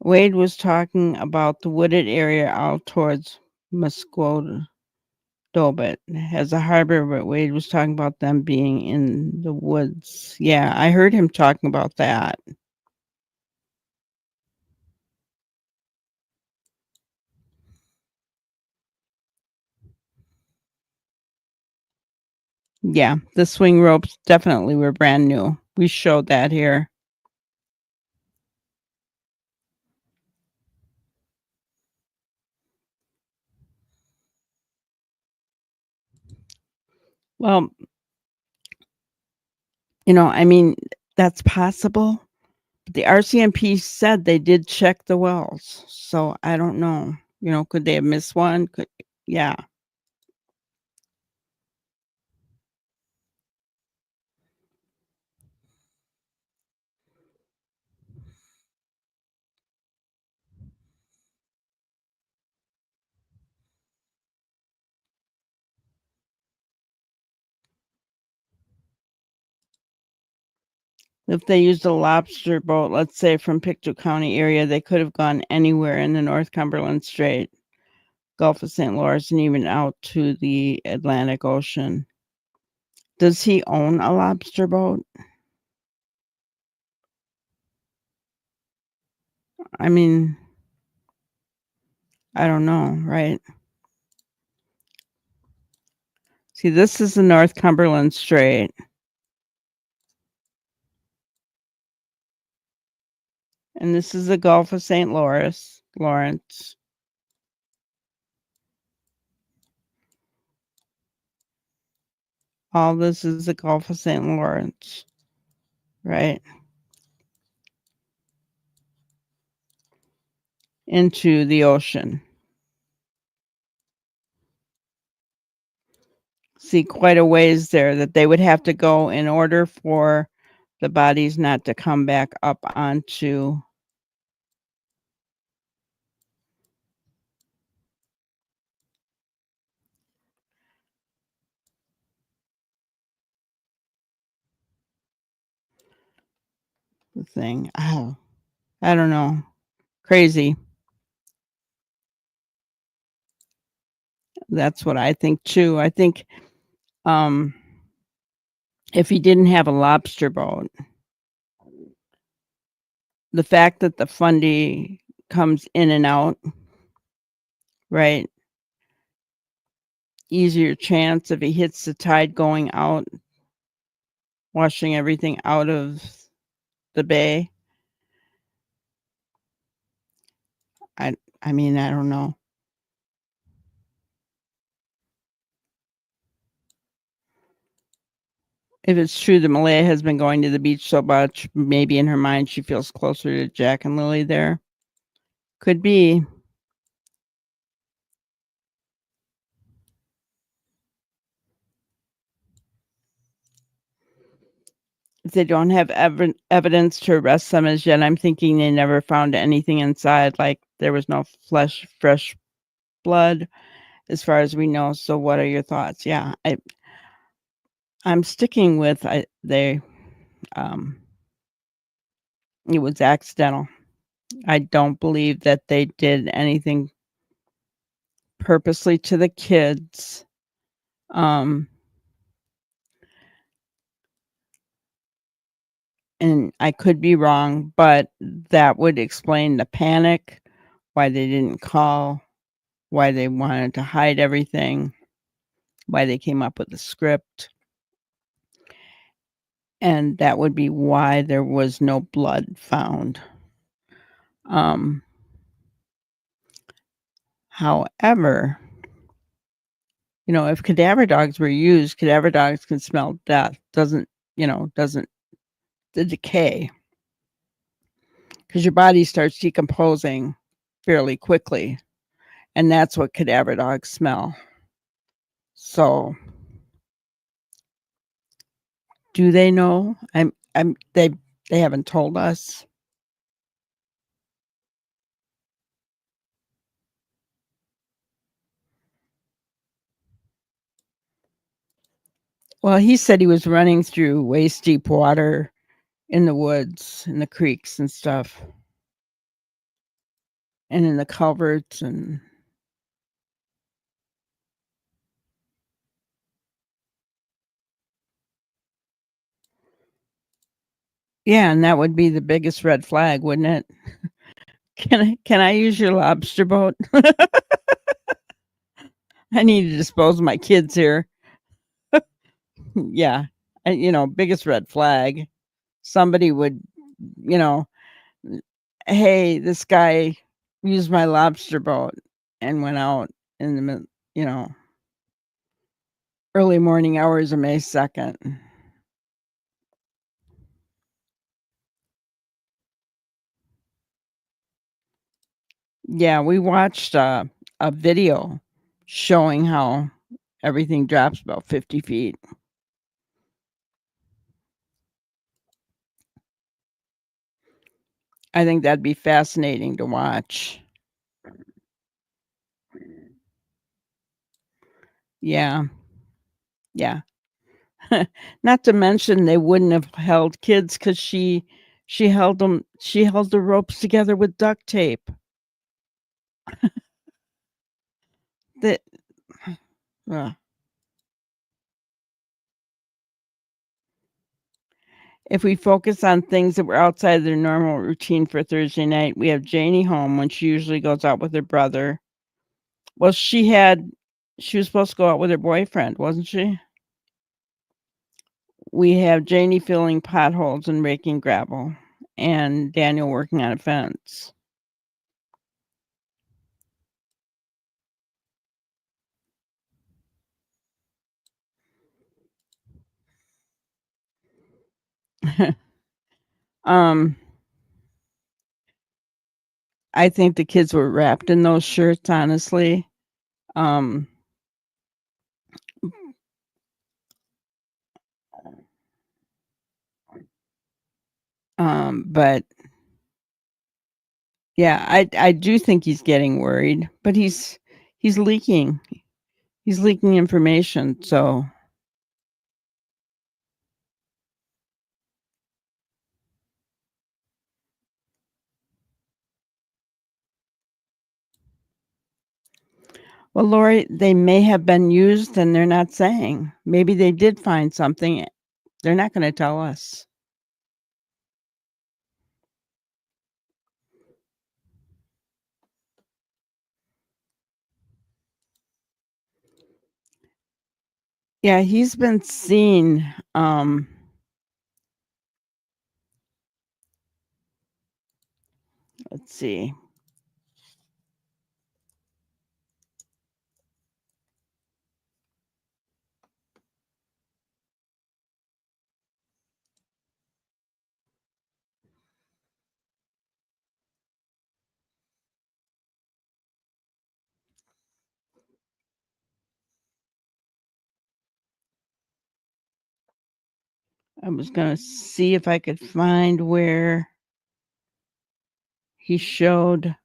Wade was talking about the wooded area out towards Musquodoboit has a harbor, but Wade was talking about them being in the woods. Yeah, I heard him talking about that. Yeah, the swing ropes definitely were brand new. We showed that here. Well, I mean, that's possible. The RCMP said they did check the wells, so I don't know. Could they have missed one? Yeah. If they used a lobster boat, let's say from Pictou County area, they could have gone anywhere in the North Cumberland Strait, Gulf of St. Lawrence, and even out to the Atlantic Ocean. Does he own a lobster boat? I mean, I don't know, right? See, this is the North Cumberland Strait. And this is the Gulf of St. Lawrence. All this is the Gulf of St. Lawrence, right? Into the ocean. see quite a ways there that they would have to go in order for the bodies not to come back up onto the thing. Oh, I don't know. Crazy. That's what I think too. I think if he didn't have a lobster boat, the fact that the Fundy comes in and out, right? Easier chance if he hits the tide going out, washing everything out of the bay. I mean, I don't know. If it's true that Malaya has been going to the beach so much, maybe in her mind she feels closer to Jack and Lily there. Could be. If they don't have evidence to arrest them as yet, I'm thinking they never found anything inside, like there was no fresh blood, as far as we know. So what are your thoughts? Yeah, I'm sticking with it was accidental. I don't believe that they did anything purposely to the kids. And I could be wrong, but that would explain the panic, why they didn't call, why they wanted to hide everything, why they came up with the script. And that would be why there was no blood found. However, if cadaver dogs were used, cadaver dogs can smell death. Doesn't the decay, because your body starts decomposing fairly quickly, and that's what cadaver dogs smell. So, do they know? They haven't told us. Well, he said he was running through waist deep water in the woods, in the creeks and stuff, and in the culverts and yeah, and that would be the biggest red flag, wouldn't it? Can I use your lobster boat? I need to dispose of my kids here. Yeah, biggest red flag. Somebody would, you know, hey, this guy used my lobster boat and went out in the early morning hours of May 2nd. Yeah, we watched a video showing how everything drops about 50 feet. I think that'd be fascinating to watch. Yeah. Yeah. Not to mention they wouldn't have held kids because she held the ropes together with duct tape. That If we focus on things that were outside their normal routine for Thursday night, we have Janie home when she usually goes out with her brother. Well, she was supposed to go out with her boyfriend, wasn't she? We have Janie filling potholes and raking gravel, and Daniel working on a fence. I think the kids were wrapped in those shirts, honestly. But yeah, I do think he's getting worried, but he's leaking. He's leaking information, so well, Lori, they may have been used and they're not saying. Maybe they did find something. They're not going to tell us. Yeah, he's been seen. Let's see. I was going to see if I could find where he showed.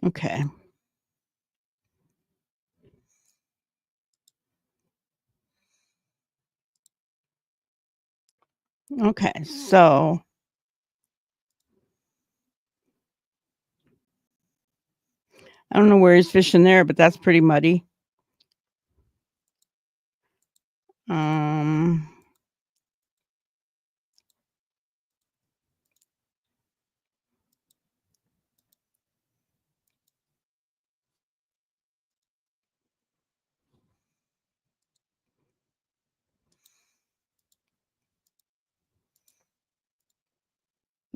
Okay. Okay, so I don't know where he's fishing there, but that's pretty muddy. Um,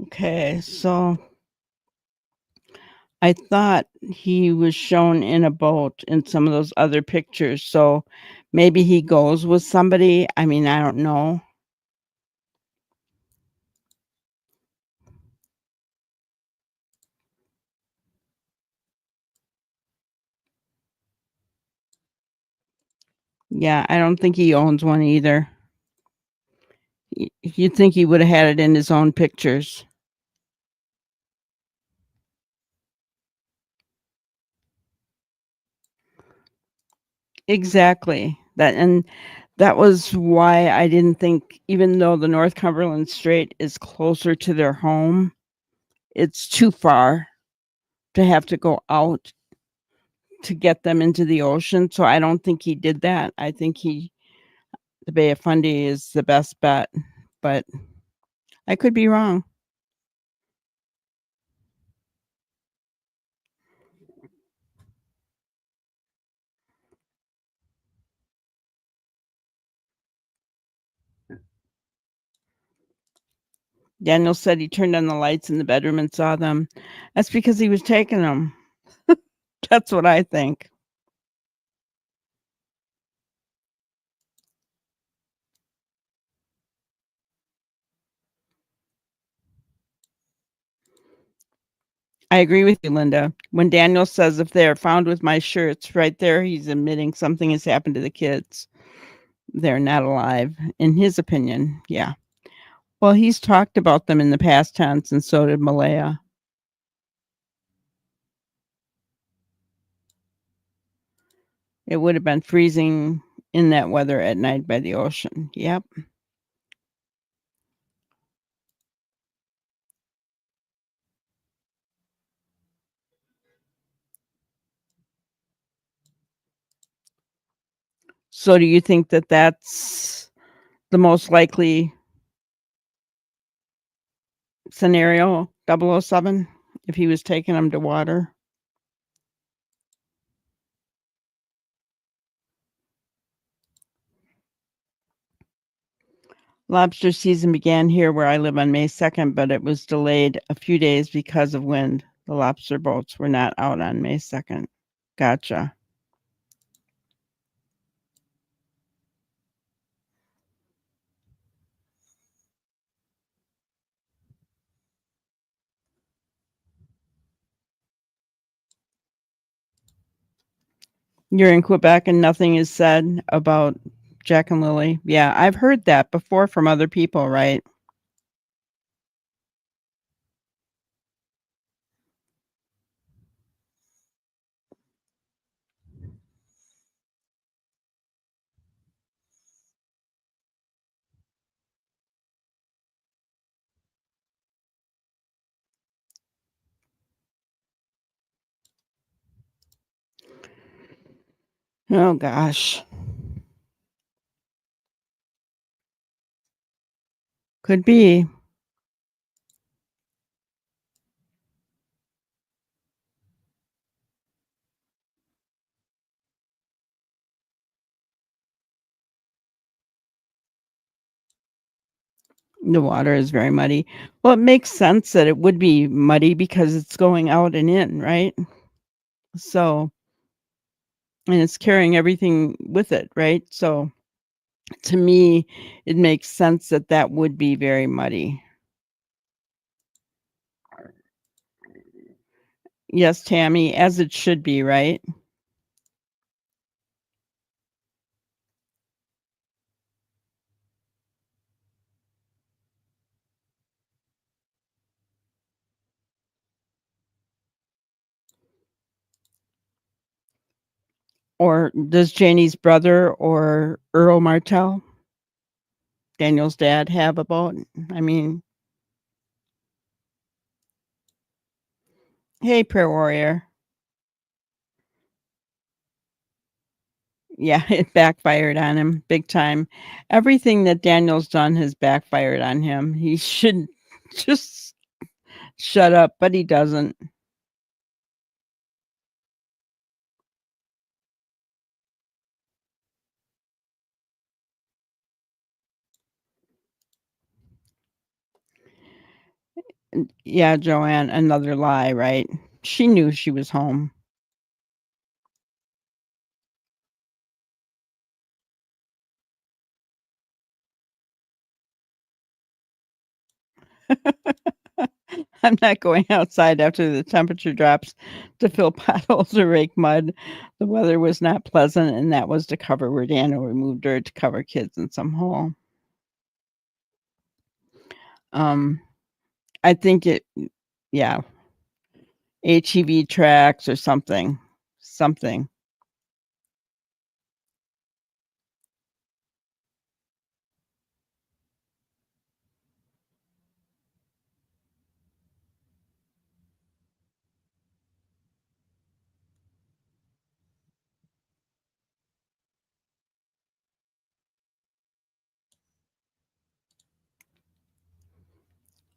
okay, so I thought he was shown in a boat in some of those other pictures. So maybe he goes with somebody. I mean, I don't know. Yeah, I don't think he owns one either. You'd think he would have had it in his own pictures. Exactly. That was why I didn't think, even though the North Cumberland Strait is closer to their home, it's too far to have to go out to get them into the ocean. So I don't think he did that. I think the Bay of Fundy is the best bet, but I could be wrong. Daniel said he turned on the lights in the bedroom and saw them. That's because he was taking them. That's what I think. I agree with you, Linda. When Daniel says if they are found with my shirts, right there, he's admitting something has happened to the kids. They're not alive, in his opinion. Yeah. Well, he's talked about them in the past tense, and so did Malaya. It would have been freezing in that weather at night by the ocean. Yep. So do you think that that's the most likely scenario, 007, if he was taking them to water? Lobster season began here where I live on May 2nd, but it was delayed a few days because of wind. The lobster boats were not out on May 2nd. Gotcha. You're in Quebec and nothing is said about Jack and Lily. Yeah, I've heard that before from other people, right? Oh gosh. Could be. The water is very muddy. Well, it makes sense that it would be muddy because it's going out and in, right? So, and it's carrying everything with it, right? So, to me, it makes sense that that would be very muddy. Yes, Tammy, as it should be, right? Or does Janie's brother or Earl Martell, Daniel's dad, have a boat? I mean, hey, prayer warrior. Yeah, it backfired on him big time. Everything that Daniel's done has backfired on him. He should just shut up, but he doesn't. Yeah, Joanne, another lie, right? She knew she was home. I'm not going outside after the temperature drops to fill potholes or rake mud. The weather was not pleasant, and that was to cover where Daniel removed dirt to cover kids in some hole. I think yeah, HEV tracks or something. Something.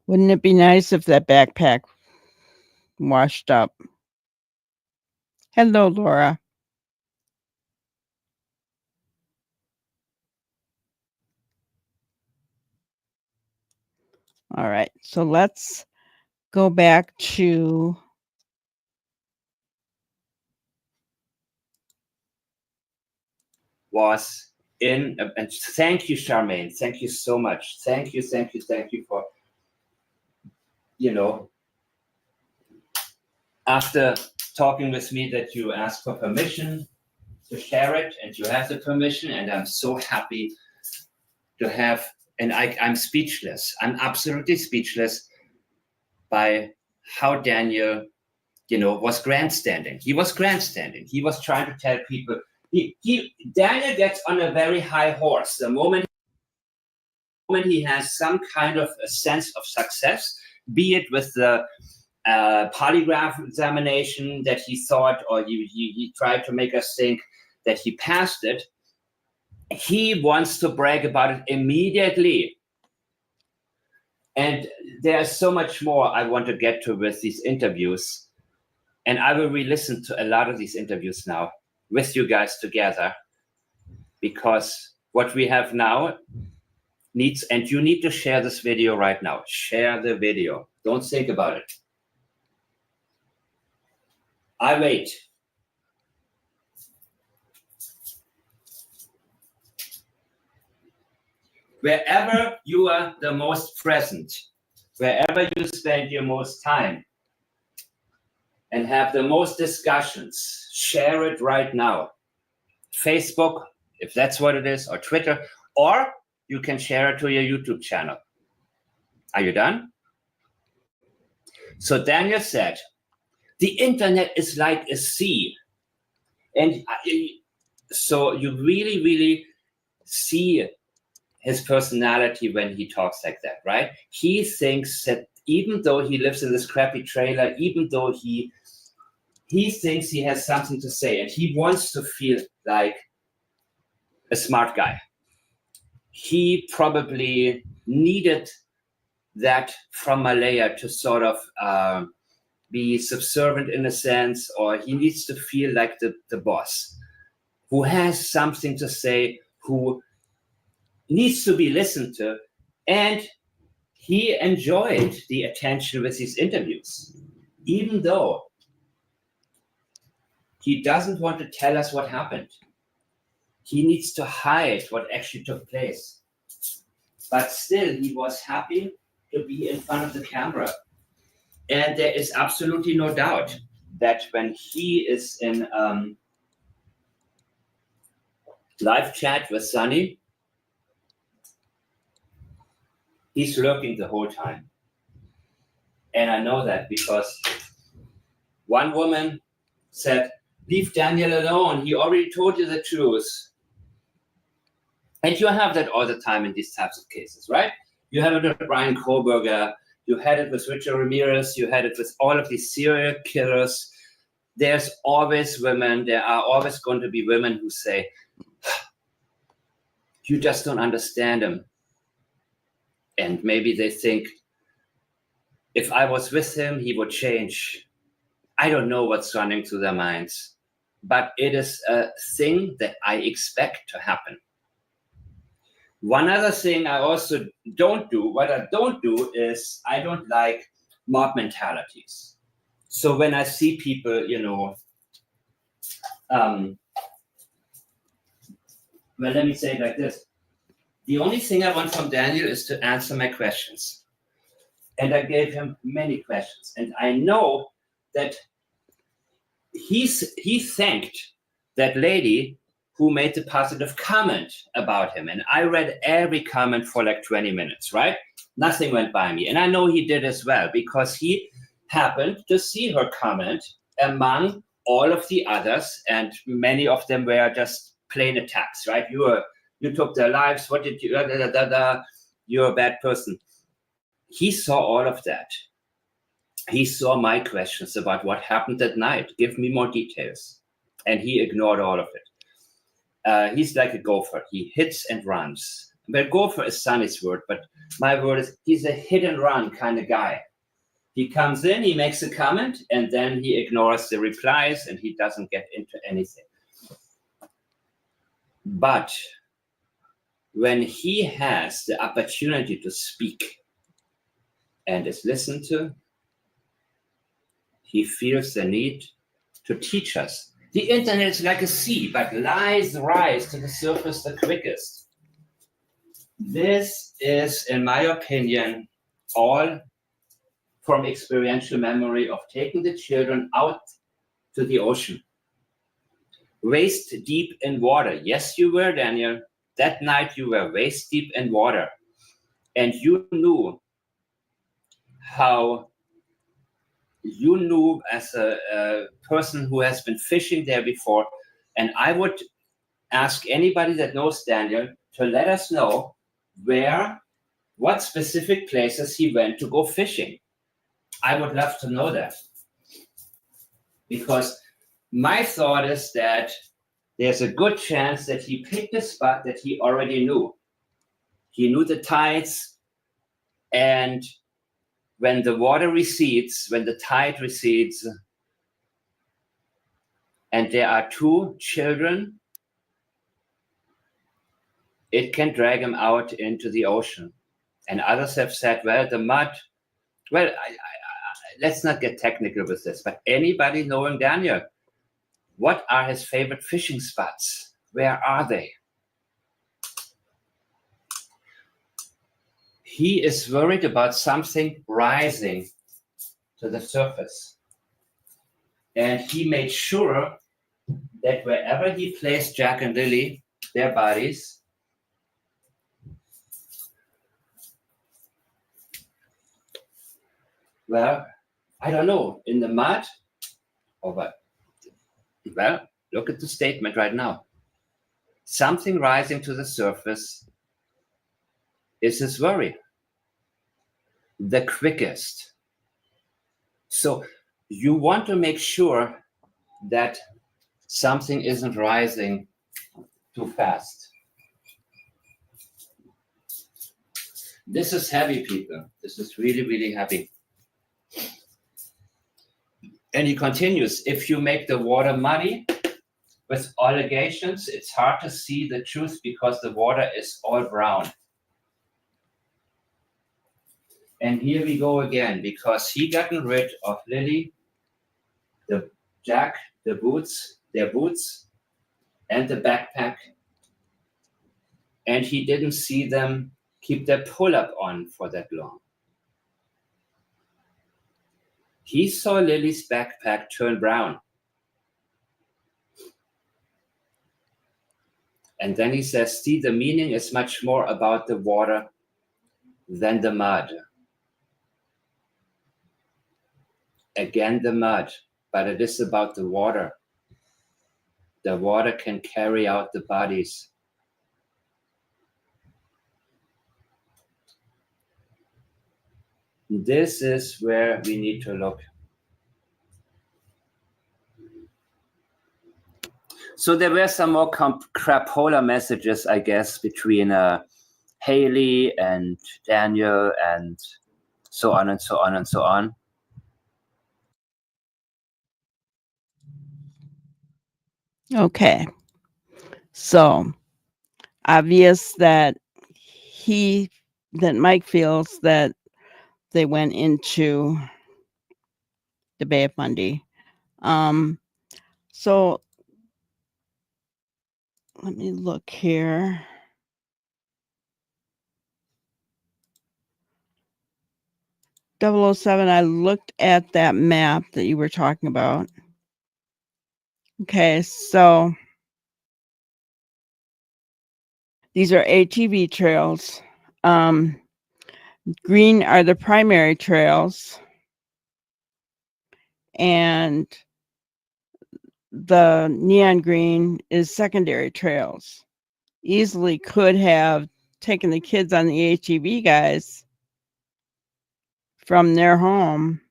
Wouldn't it be nice if that backpack washed up? Hello, Laura. All right, so let's go back to Was in, and thank you, Charmaine. Thank you so much. Thank you for, after talking with me that you asked for permission to share it, and you have the permission, and I'm so happy to have, and I'm speechless. I'm absolutely speechless by how Daniel, was grandstanding. He was grandstanding. He was trying to tell people, Daniel gets on a very high horse. The moment he has some kind of a sense of success, be it with the polygraph examination that he thought, or he tried to make us think that he passed it, he wants to brag about it immediately. And there's so much more I want to get to with these interviews. And I will re-listen to a lot of these interviews now with you guys together, because what we have now needs, and you need to share this video right now. Share the video. Don't think about it. I wait. Wherever you are the most present, wherever you spend your most time and have the most discussions, share it right now. Facebook, if that's what it is, or Twitter, or you can share it to your YouTube channel. Are you done? So Daniel said, the internet is like a sea. And so you really, really see his personality when he talks like that, right? He thinks that even though he lives in this crappy trailer, even though he thinks he has something to say and he wants to feel like a smart guy, he probably needed that from Malaya to sort of be subservient in a sense, or he needs to feel like the boss who has something to say, who needs to be listened to. And he enjoyed the attention with these interviews, even though he doesn't want to tell us what happened. He needs to hide what actually took place. But still, he was happy to be in front of the camera. And there is absolutely no doubt that when he is in live chat with Sunny, he's lurking the whole time. And I know that because one woman said, leave Daniel alone. He already told you the truth. And you have that all the time in these types of cases, right? You have it with Brian Koberger. You had it with Richard Ramirez. You had it with all of these serial killers. There's always women. There are always going to be women who say, you just don't understand him. And maybe they think, if I was with him, he would change. I don't know what's running through their minds, but it is a thing that I expect to happen. One other thing I also don't do, what I don't do is I don't like mob mentalities. So when I see people, well, let me say it like this. The only thing I want from Daniel is to answer my questions. And I gave him many questions. And I know that he thanked that lady who made the positive comment about him. And I read every comment for like 20 minutes, right? Nothing went by me. And I know he did as well, because he happened to see her comment among all of the others. And many of them were just plain attacks, right? You took their lives. What did you, you're a bad person. He saw all of that. He saw my questions about what happened that night. Give me more details. And he ignored all of it. He's like a gopher. He hits and runs. Well, gopher is Sunny's word, but my word is he's a hit and run kind of guy. He comes in, he makes a comment, and then he ignores the replies, and he doesn't get into anything. But when he has the opportunity to speak and is listened to, he feels the need to teach us. The internet is like a sea, but lies rise to the surface the quickest. This is, in my opinion, all from experiential memory of taking the children out to the ocean. Waist deep in water. Yes, you were, Daniel. That night you were waist deep in water. And you knew as a person who has been fishing there before, and I would ask anybody that knows Daniel to let us know what specific places he went to go fishing. I would love to know that. Because my thought is that there's a good chance that he picked a spot that he already knew. He knew the tides, and when the water recedes, when the tide recedes, and there are two children it can drag him out into the ocean. And others have said, well, the mud, well, let's not get technical with this, but anybody knowing Daniel, what are his favorite fishing spots? Where are they? He is worried about something rising to the surface. And he made sure that wherever he placed Jack and Lily, their bodies, well, I don't know, in the mud or what? Well, look at the statement right now. Something rising to the surface is his worry. The quickest. So you want to make sure that something isn't rising too fast. This is heavy, people. This is really, really heavy. And he continues, if you make the water muddy with allegations, it's hard to see the truth because the water is all brown. And here we go again, because he gotten rid of Lily, the Jack, the boots, their boots, and the backpack. And he didn't see them keep their pull-up on for that long. He saw Lily's backpack turn brown. And then he says, see, the meaning is much more about the water than the mud. Again, the mud, but it is about the water. The water can carry out the bodies. This is where we need to look. So there were some more crapola messages, I guess, between Haley and Daniel and so on and so on and so on. Okay. So obvious that Mike feels that they went into the Bay of Fundy. So let me look here. .007, I looked at that map that you were talking about. Okay, so these are ATV trails. Green are the primary trails, and the neon green is secondary trails. Easily could have taken the kids on the ATV, guys, from their home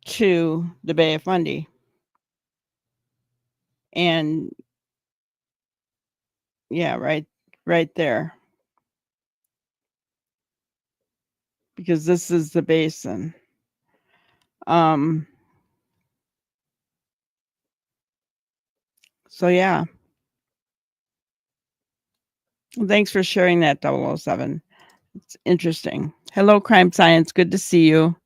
to the Bay of Fundy. And yeah, right there. Because this is the basin. So yeah. Thanks for sharing that, 007. It's interesting. Hello, Crime Science. Good to see you.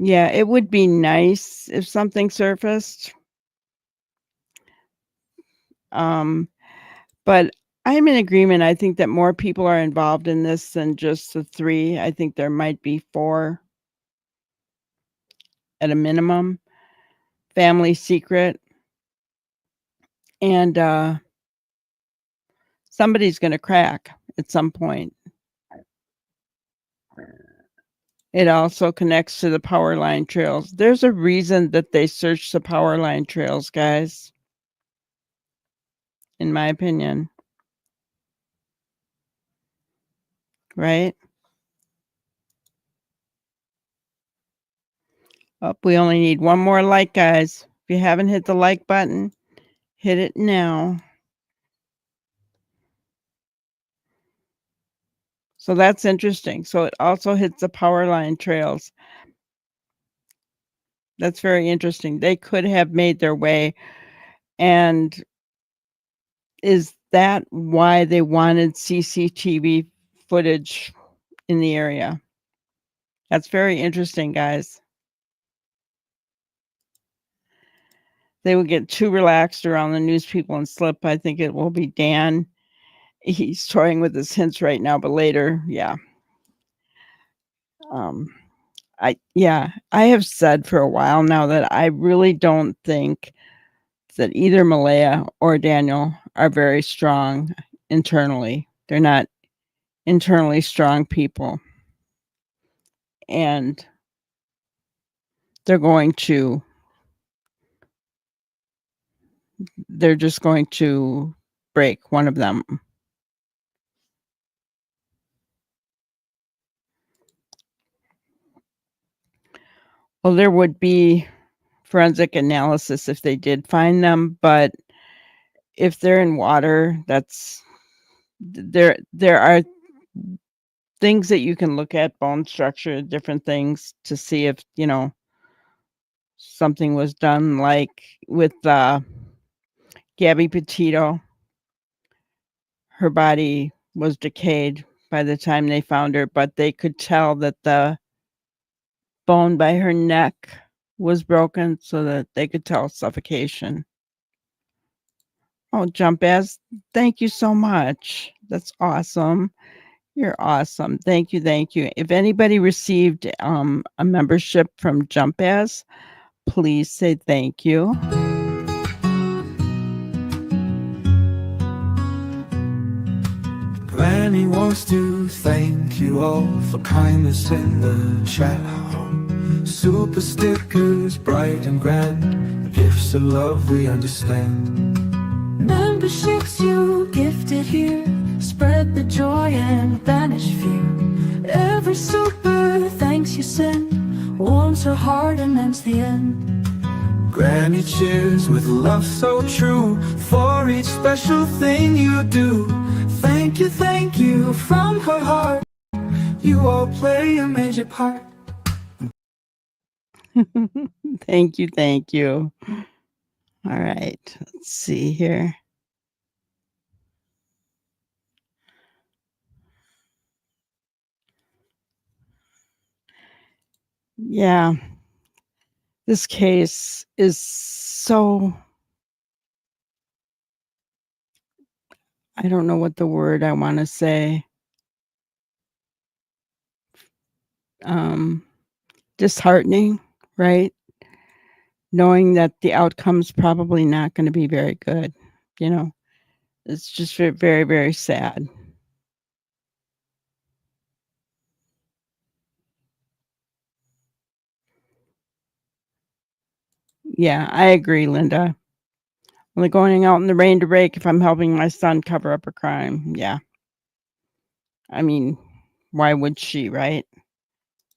Yeah, it would be nice if something surfaced. But I'm in agreement. I think that more people are involved in this than just the 3. I think there might be 4 at a minimum. Family secret. And somebody's going to crack at some point. It also connects to the power line trails. There's a reason that they search the power line trails, guys. In my opinion. Right? Oh, we only need one more like, guys. If you haven't hit the like button, hit it now. So that's interesting. So it also hits the power line trails. That's very interesting. They could have made their way. And is that why they wanted CCTV footage in the area? That's very interesting, guys. They would get too relaxed around the news people and slip. I think it will be Dan. He's toying with his hints right now, but later, yeah. I have said for a while now that I really don't think that either Malaya or Daniel are very strong internally. They're not internally strong people. And they're just going to break one of them. Well, there would be forensic analysis if they did find them, but if they're in water, there are things that you can look at, bone structure, different things to see if, something was done, like with Gabby Petito. Her body was decayed by the time they found her, but they could tell that the bone by her neck was broken so that they could tell suffocation. Oh, Jumpaz, thank you so much. That's awesome. You're awesome. Thank you. Thank you. If anybody received a membership from Jumpaz, please say thank you. Granny wants to thank you all for kindness in the chat. Super stickers, bright and grand, gifts of love we understand. Memberships you gifted here spread the joy and banish fear. Every super thanks you send warms her heart and ends the end. Granny cheers with love so true for each special thing you do. Thank you from her heart. You all play a major part. Thank you. Thank you. All right. Let's see here. Yeah. This case is so, I don't know what the word I want to say. Disheartening, right? Knowing that the outcome's probably not going to be very good. It's just very, very, very sad. Yeah, I agree, Linda. Only going out in the rain to rake if I'm helping my son cover up a crime. Yeah. I mean, why would she, right?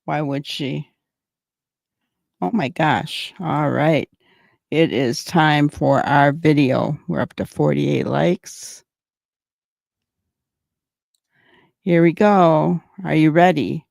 Why would she? Oh my gosh. All right. It is time for our video. We're up to 48 likes. Here we go. Are you ready?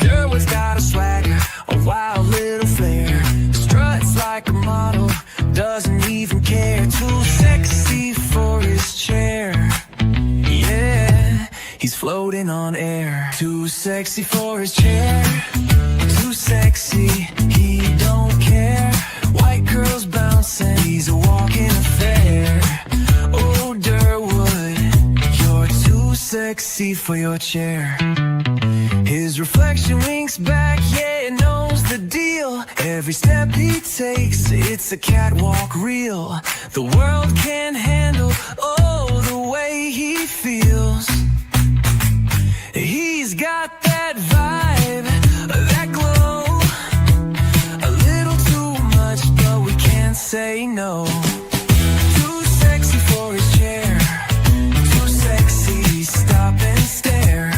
Derwood's got a swagger, a wild little flair. Struts like a model, doesn't even care. Too sexy for his chair. Yeah, he's floating on air. Too sexy for his chair. Too sexy, he don't care. White girls bouncing, he's a walking affair. Oh, Derwood, you're too sexy for your chair. His reflection winks back, yeah, it knows the deal. Every step he takes, it's a catwalk reel. The world can't handle, oh, the way he feels. He's got that vibe, that glow. A little too much, but we can't say no. Too sexy for his chair. Too sexy, stop and stare.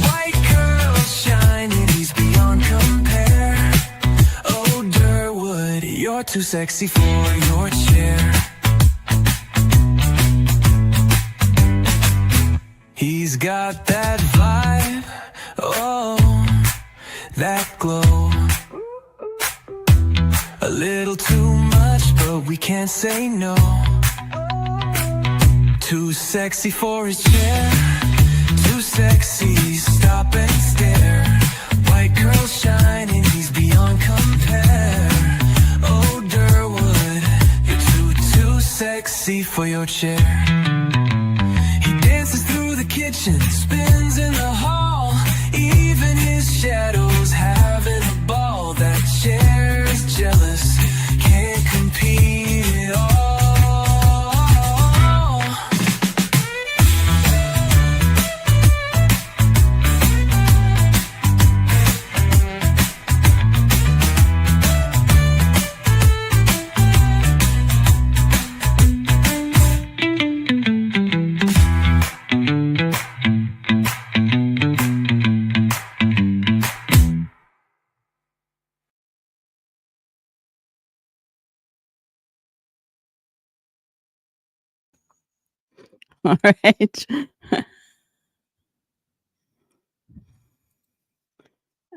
White girls shining, he's beyond compare. Oh, Derwood, you're too sexy for your chair. He's got that vibe, oh, that glow. A little too much, but we can't say no. Too sexy for his chair, too sexy, stop and stare. White girl shining, he's beyond compare. Oh, Durwood, you're too sexy for your chair. He dances through the kitchen, spins in the hall. Even his shadow's having a ball. That chair's jealous, can't compete at all. All right.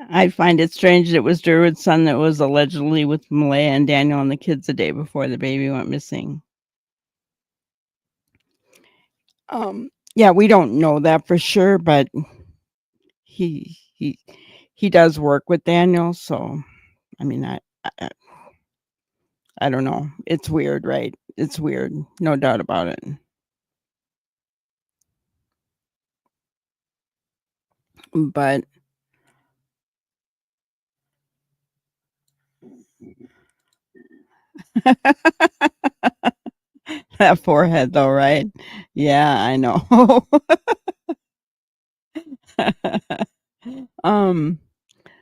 I find it strange that it was Durwood's son that was allegedly with Malaya and Daniel and the kids the day before the baby went missing. Yeah, we don't know that for sure, but he does work with Daniel, so I mean, I don't know. It's weird, right? It's weird, no doubt about it. But that forehead, though, right? Yeah, I know.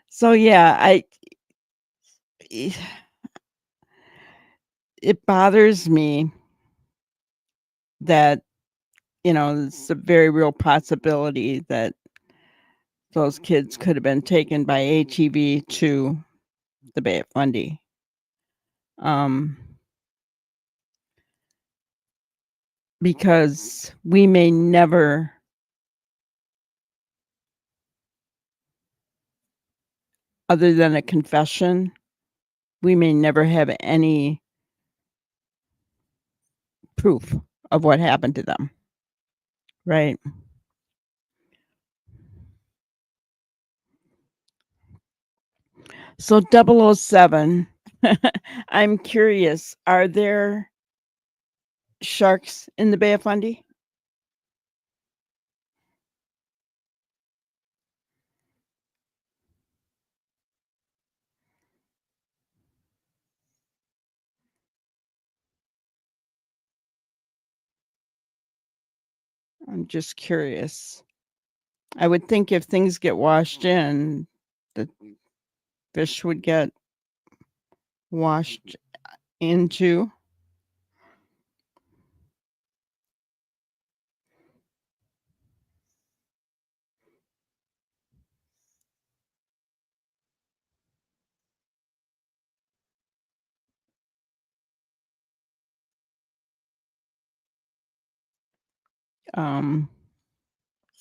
So yeah, it bothers me that, it's a very real possibility that those kids could have been taken by HEV to the Bay of Fundy. Because we may never other than a confession, we may never have any proof of what happened to them. Right? So 007, I'm curious, are there sharks in the Bay of Fundy? I'm just curious. I would think if things get washed in, the fish would get washed into.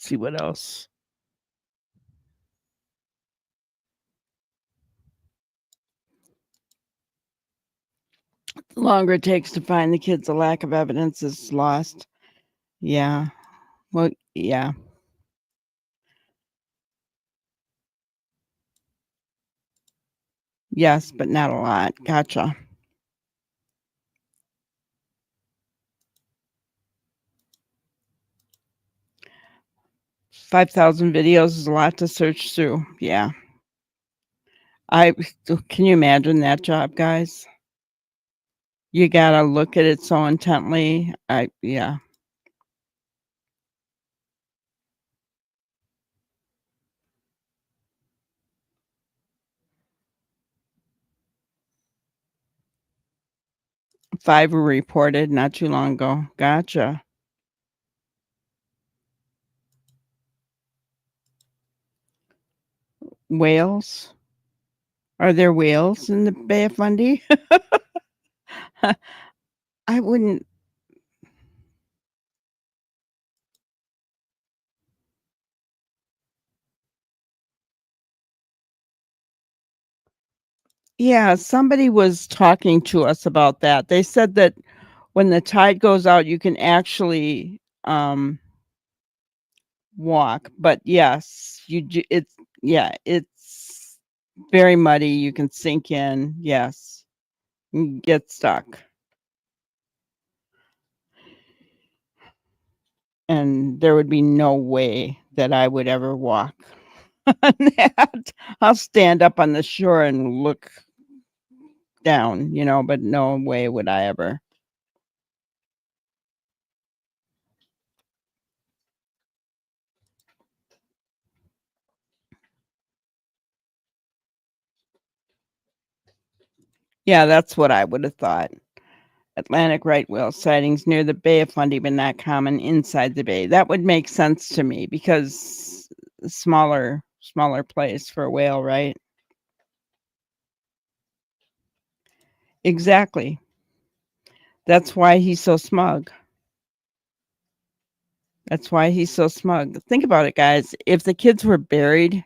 See what else. The longer it takes to find the kids, the lack of evidence is lost. Yeah. Well, yeah. Yes, but not a lot. Gotcha. 5,000 videos is a lot to search through. Yeah. Can you imagine that job, guys? You gotta look at it so intently. Yeah. Five were reported not too long ago. Gotcha. Whales? Are there whales in the Bay of Fundy? I wouldn't. Yeah, somebody was talking to us about that. They said that when the tide goes out, you can actually walk. But yes, it's yeah, it's very muddy. You can sink in. Yes, you get stuck. And there would be no way that I would ever walk on that. I'll stand up on the shore and look down, but no way would I ever. Yeah, that's what I would have thought. Atlantic right whale sightings near the Bay of Fundy, but not common inside the bay. That would make sense to me because smaller place for a whale, right? Exactly. That's why he's so smug. That's why he's so smug. Think about it, guys. If the kids were buried,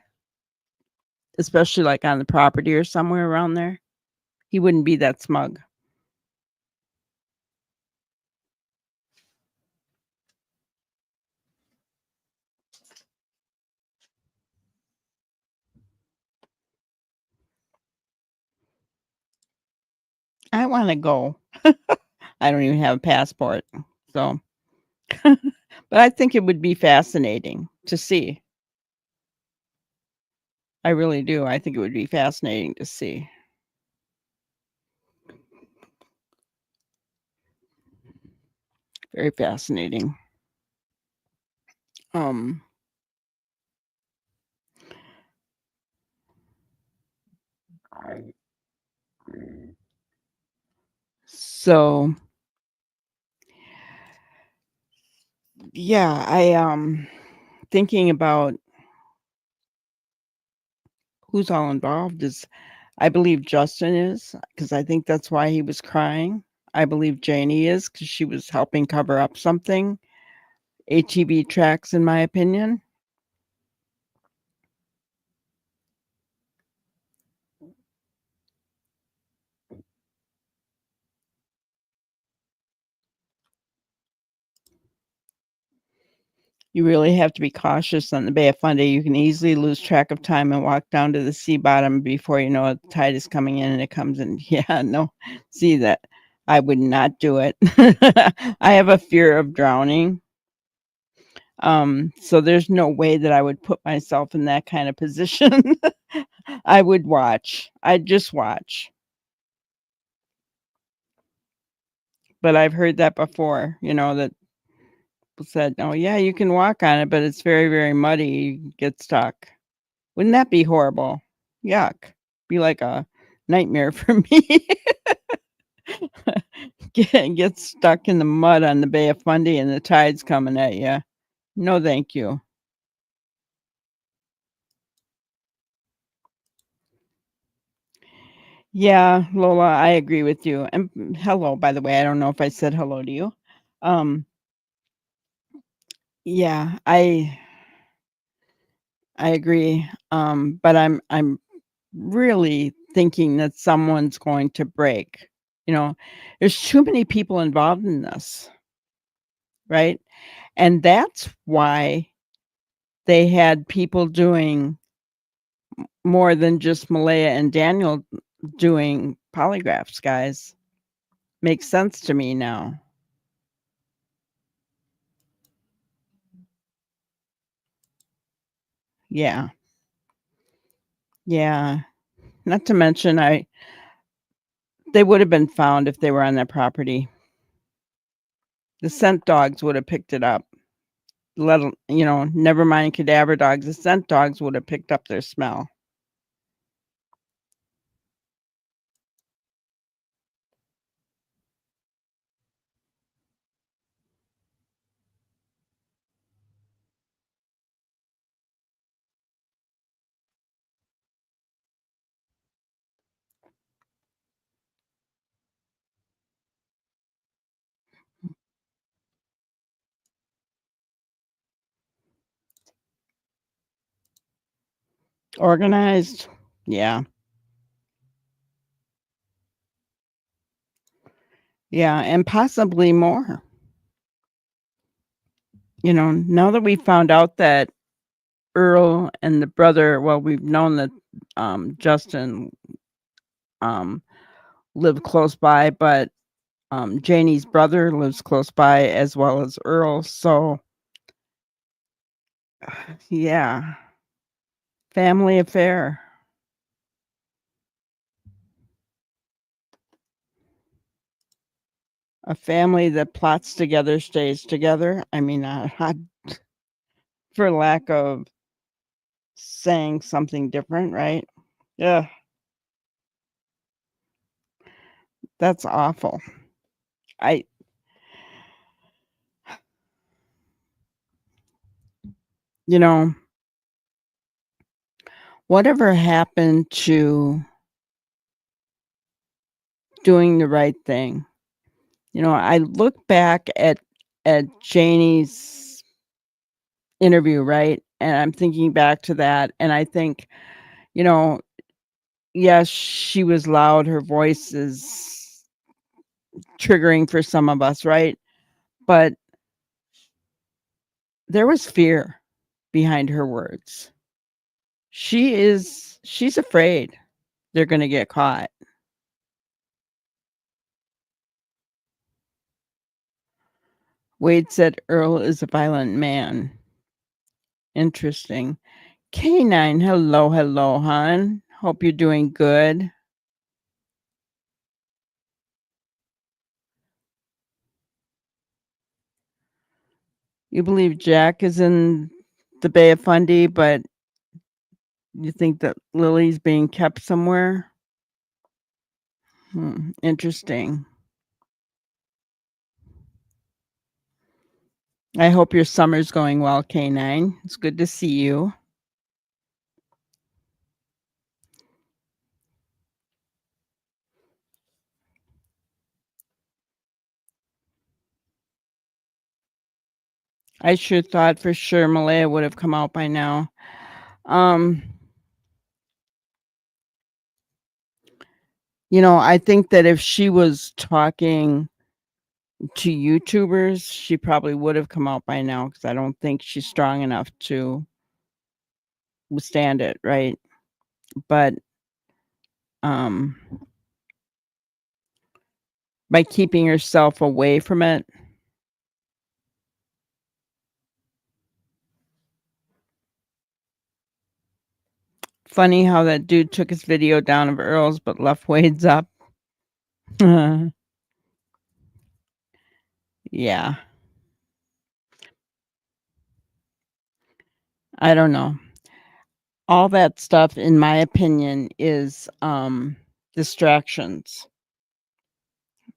especially like on the property or somewhere around there, he wouldn't be that smug. I want to go. I don't even have a passport. So, but I think it would be fascinating to see. I really do. I think it would be fascinating to see. Very fascinating. Um, so yeah, I thinking about who's all involved is I believe Justin is because I think that's why he was crying. I believe Janie is because she was helping cover up something. ATV tracks, in my opinion. You really have to be cautious on the Bay of Fundy. You can easily lose track of time and walk down to the sea bottom before you know it, the tide is coming in and it comes in. Yeah, no, see that. I would not do it. I have a fear of drowning. So there's no way that I would put myself in that kind of position. I would watch. I'd just watch. But I've heard that before, that people said, "Oh yeah, you can walk on it, but it's very, very muddy. You get stuck." Wouldn't that be horrible? Yuck. Be like a nightmare for me. Get stuck in the mud on the Bay of Fundy and the tide's coming at you. No, thank you. Yeah, Lola, I agree with you. And hello, by the way. I don't know if I said hello to you. Um, yeah, I agree. But I'm really thinking that someone's going to break. There's too many people involved in this, right? And that's why they had people doing more than just Malaya and Daniel doing polygraphs, guys. Makes sense to me now. Yeah. Yeah. Not to mention they would have been found if they were on that property. The scent dogs would have picked it up. Never mind cadaver dogs. The scent dogs would have picked up their smell. Organized. Yeah. Yeah, and possibly more. You know, now that we found out that Earl and the brother, well, we've known that Justin lived close by, but Janie's brother lives close by as well as Earl. So, yeah, family affair. A family that plots together stays together. I mean, for lack of saying something different, right? Yeah, that's awful. I, you know, whatever happened to doing the right thing? You know, I look back at Janie's interview, right? And I'm thinking back to that, and I think, you know, yes, she was loud. Her voice is triggering for some of us, right? But there was fear behind her words. She's afraid they're going to get caught. Wade said Earl is a violent man. Interesting. K9, hello, hon. Hope you're doing good. You believe Jack is in the Bay of Fundy, but you think that Lily's being kept somewhere? Interesting. I hope your summer's going well, K9. It's good to see you. I sure thought for sure Malaya would have come out by now. You know, I think that if she was talking to YouTubers, she probably would have come out by now because I don't think she's strong enough to withstand it, right? But by keeping herself away from it. Funny how that dude took his video down of Earl's but left Wade's up. Yeah. I don't know. All that stuff, in my opinion, is distractions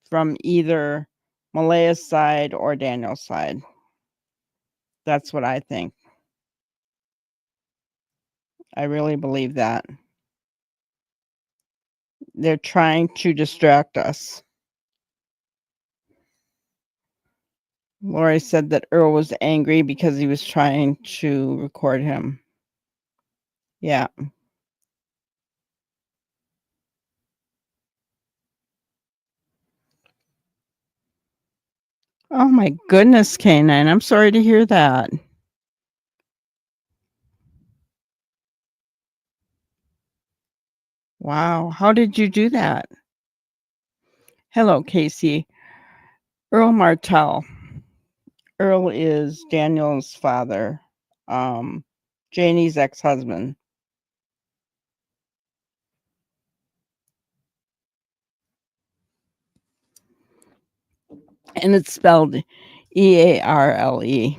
from either Malaya's side or Daniel's side. That's what I think. I really believe that. They're trying to distract us. Lori said that Earl was angry because he was trying to record him. Yeah. Oh my goodness, K9. I'm sorry to hear that. Wow. How did you do that? Hello, Casey. Earl Martell. Earl is Daniel's father, Janie's ex-husband. And it's spelled Earle.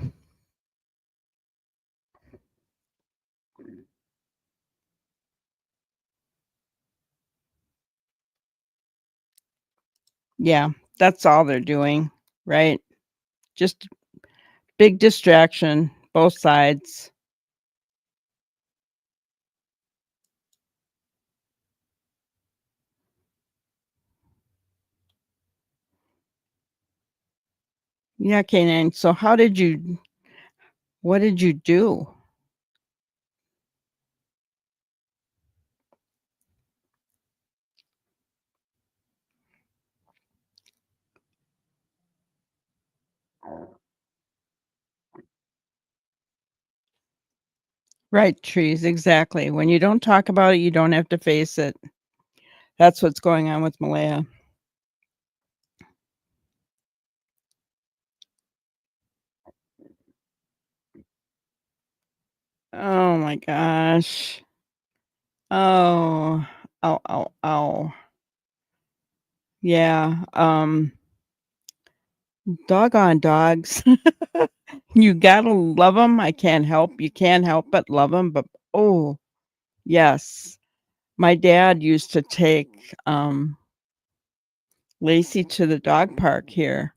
Yeah, that's all they're doing, right? Just big distraction, both sides. Yeah, Kanan. So what did you do? Right, trees, exactly. When you don't talk about it, you don't have to face it. That's what's going on with Malaya. Oh my gosh. Oh. Ow, ow, ow. Yeah, doggone dogs. You gotta love them. You can't help but love them. But, oh, yes. My dad used to take, Lacey to the dog park here,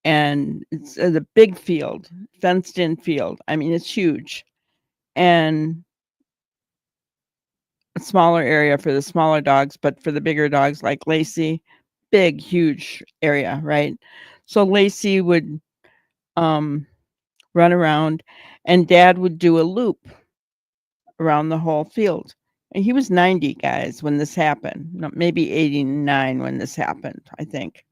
and it's a big field, fenced-in field. I mean, it's huge, and a smaller area for the smaller dogs, but for the bigger dogs like Lacey, big, huge area, right? So Lacey would, um, run around, and dad would do a loop around the whole field. And he was 90, guys, when this happened. No, maybe 89 when this happened, I think.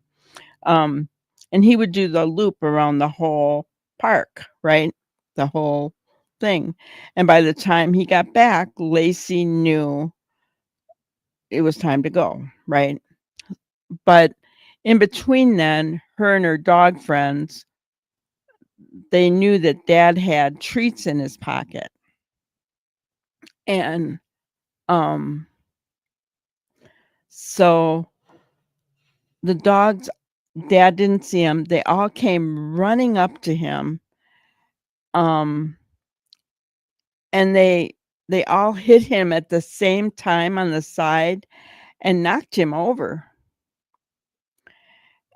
Um, and he would do the loop around the whole park, right? The whole thing. And by the time he got back, Lacey knew it was time to go, right? But in between then, her and her dog friends, they knew that dad had treats in his pocket. And so the dogs, dad didn't see him. They all came running up to him. And they all hit him at the same time on the side and knocked him over.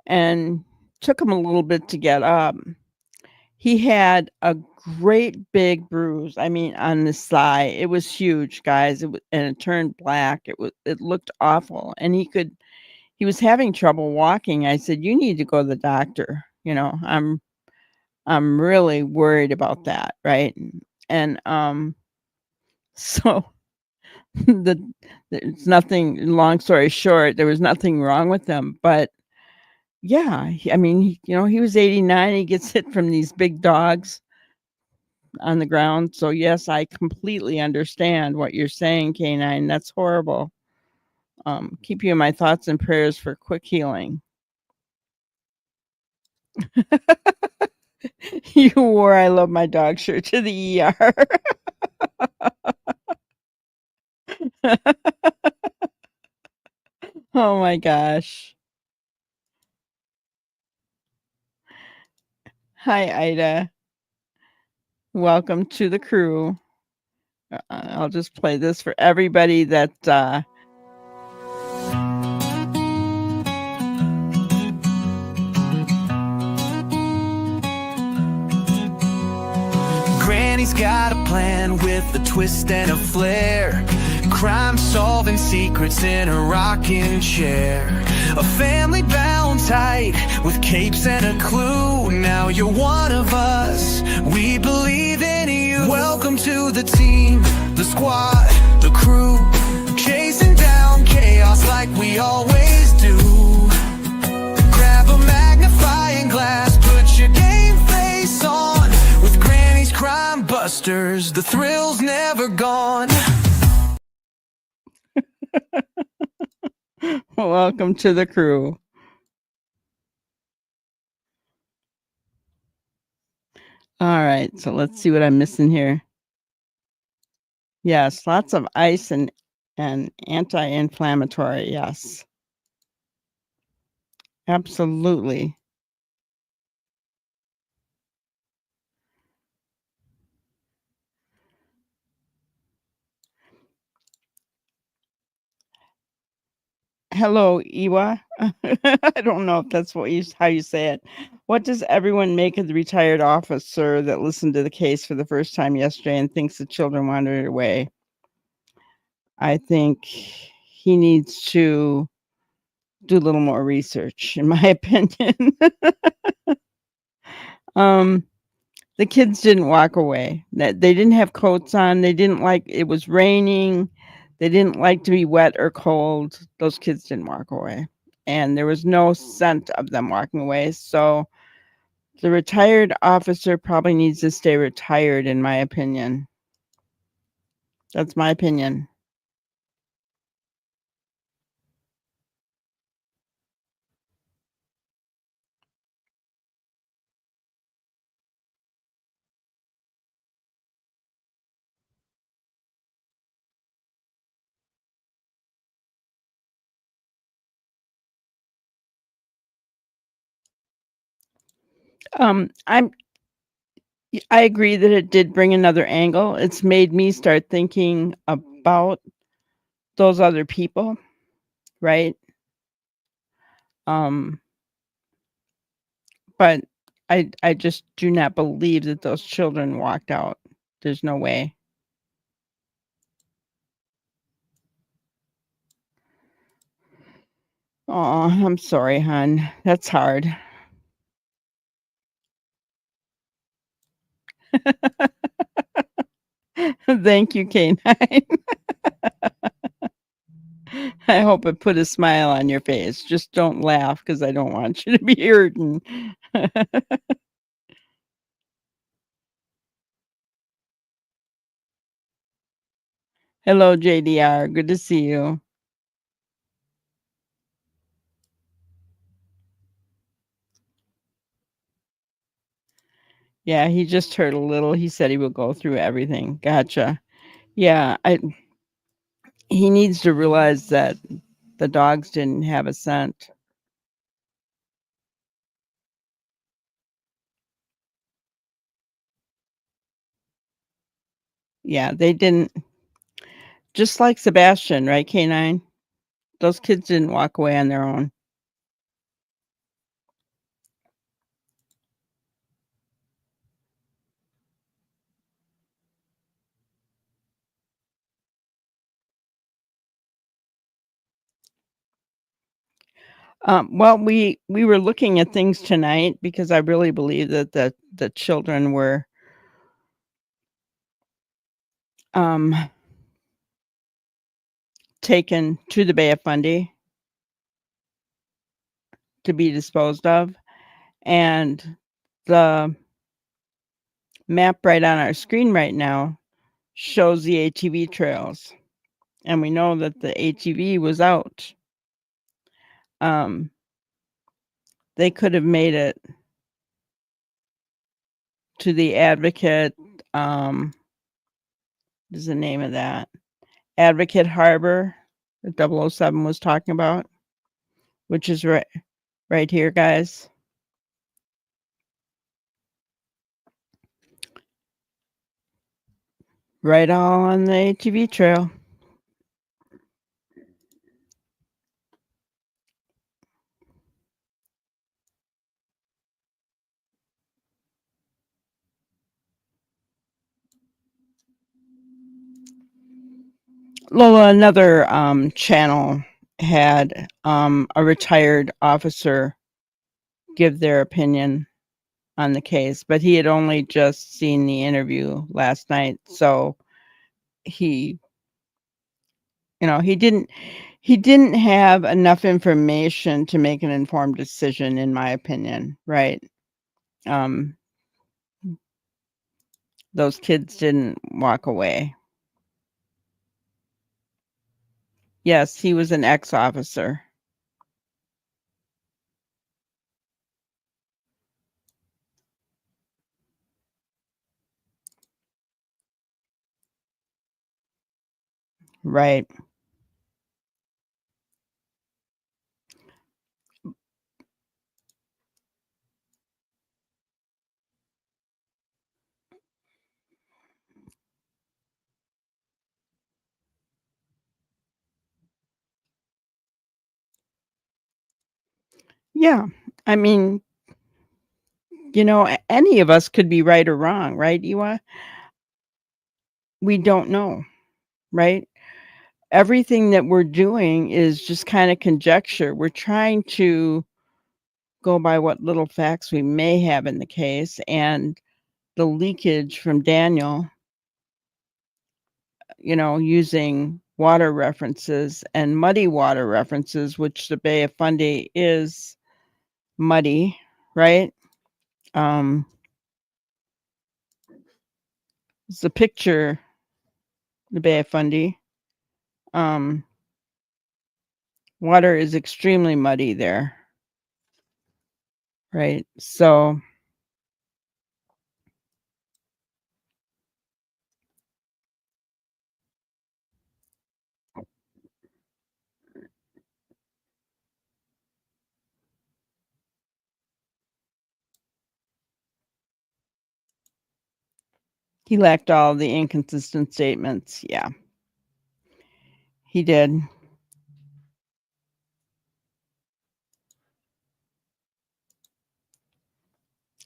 And took him a little bit to get up. He had a great big bruise, I mean, on the thigh. It was huge, guys. And it turned black. It looked awful. And he was having trouble walking. I said, "You need to go to the doctor. You know, I'm really worried about that." Right. And so it's nothing, long story short, there was nothing wrong with him. But yeah, I mean, he was 89. He gets hit from these big dogs on the ground. So yes, I completely understand what you're saying, Canine. That's horrible. Keep you in my thoughts and prayers for quick healing. You wore "I love my dog" shirt to the ER. Oh my gosh. Hi, Ida. Welcome to the crew. I'll just play this for everybody that Granny's got a plan with a twist and a flair. Crime solving secrets in a rocking chair. A family bound tight with capes and a clue. Now you're one of us, we believe in you. Welcome to the team, the squad, the crew. Chasing down chaos like we always do. Grab a magnifying glass, put your game face on. With Granny's Crime Busters, the thrill's never gone. welcome to the crew. All right, so let's see what I'm missing here. Yes, lots of ice and anti-inflammatory. Yes, absolutely. Hello, Iwa. I don't know if that's how you say it. What does everyone make of the retired officer that listened to the case for the first time yesterday and thinks the children wandered away? I think he needs to do a little more research, in my opinion. The kids didn't walk away. They didn't have coats on. They didn't like it was raining. They didn't like to be wet or cold. Those kids didn't walk away. And there was no scent of them walking away. So the retired officer probably needs to stay retired, in my opinion. That's my opinion. I agree that it did bring another angle. It's made me start thinking about those other people, right? But I just do not believe that those children walked out. There's no way. Oh, I'm sorry, hon. That's hard. Thank you, K9. I hope it put a smile on your face. Just don't laugh because I don't want you to be hurting. Hello, JDR. Good to see you. Yeah, he just heard a little. He said he will go through everything. Gotcha. Yeah, he needs to realize that the dogs didn't have a scent. Yeah, they didn't. Just like Sebastian, right, K9? Those kids didn't walk away on their own. Well, we were looking at things tonight because I really believe that the children were taken to the Bay of Fundy to be disposed of, and the map right on our screen right now shows the ATV trails, and we know that the ATV was out. They could have made it to the Advocate. What is the name of that? Advocate Harbor that 007 was talking about, which is right here, guys. Right all on the ATV trail. Lola, another channel had a retired officer give their opinion on the case, but he had only just seen the interview last night, so he didn't have enough information to make an informed decision, in my opinion, right? Those kids didn't walk away. Yes, he was an ex-officer. Right. Yeah. I mean, any of us could be right or wrong, right, Iwa? We don't know, right? Everything that we're doing is just kind of conjecture. We're trying to go by what little facts we may have in the case, and the leakage from Daniel, using water references and muddy water references, which the Bay of Fundy is muddy, right? It's a picture the Bay of Fundy. Water is extremely muddy there. Right. So he lacked all the inconsistent statements. Yeah. He did.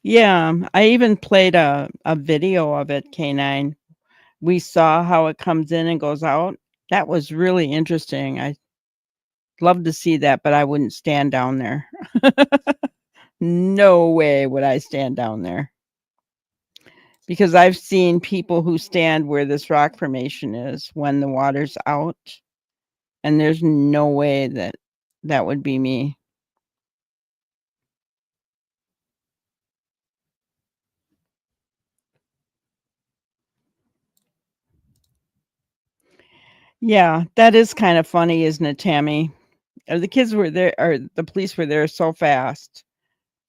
Yeah, I even played a video of it, K9. We saw how it comes in and goes out. That was really interesting. I love to see that, but I wouldn't stand down there. No way would I stand down there. Because I've seen people who stand where this rock formation is when the water's out, and there's no way that that would be me. Yeah, that is kind of funny, isn't it, Tammy? The kids were there, or the police were there so fast,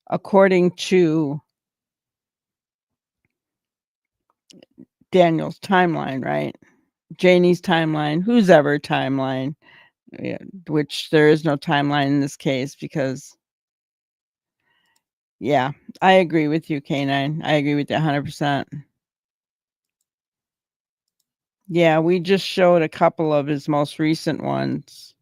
according to Daniel's timeline, right? Janie's timeline, whose ever timeline, yeah, which there is no timeline in this case because, yeah, I agree with you, K9. I agree with you 100%. Yeah, we just showed a couple of his most recent ones.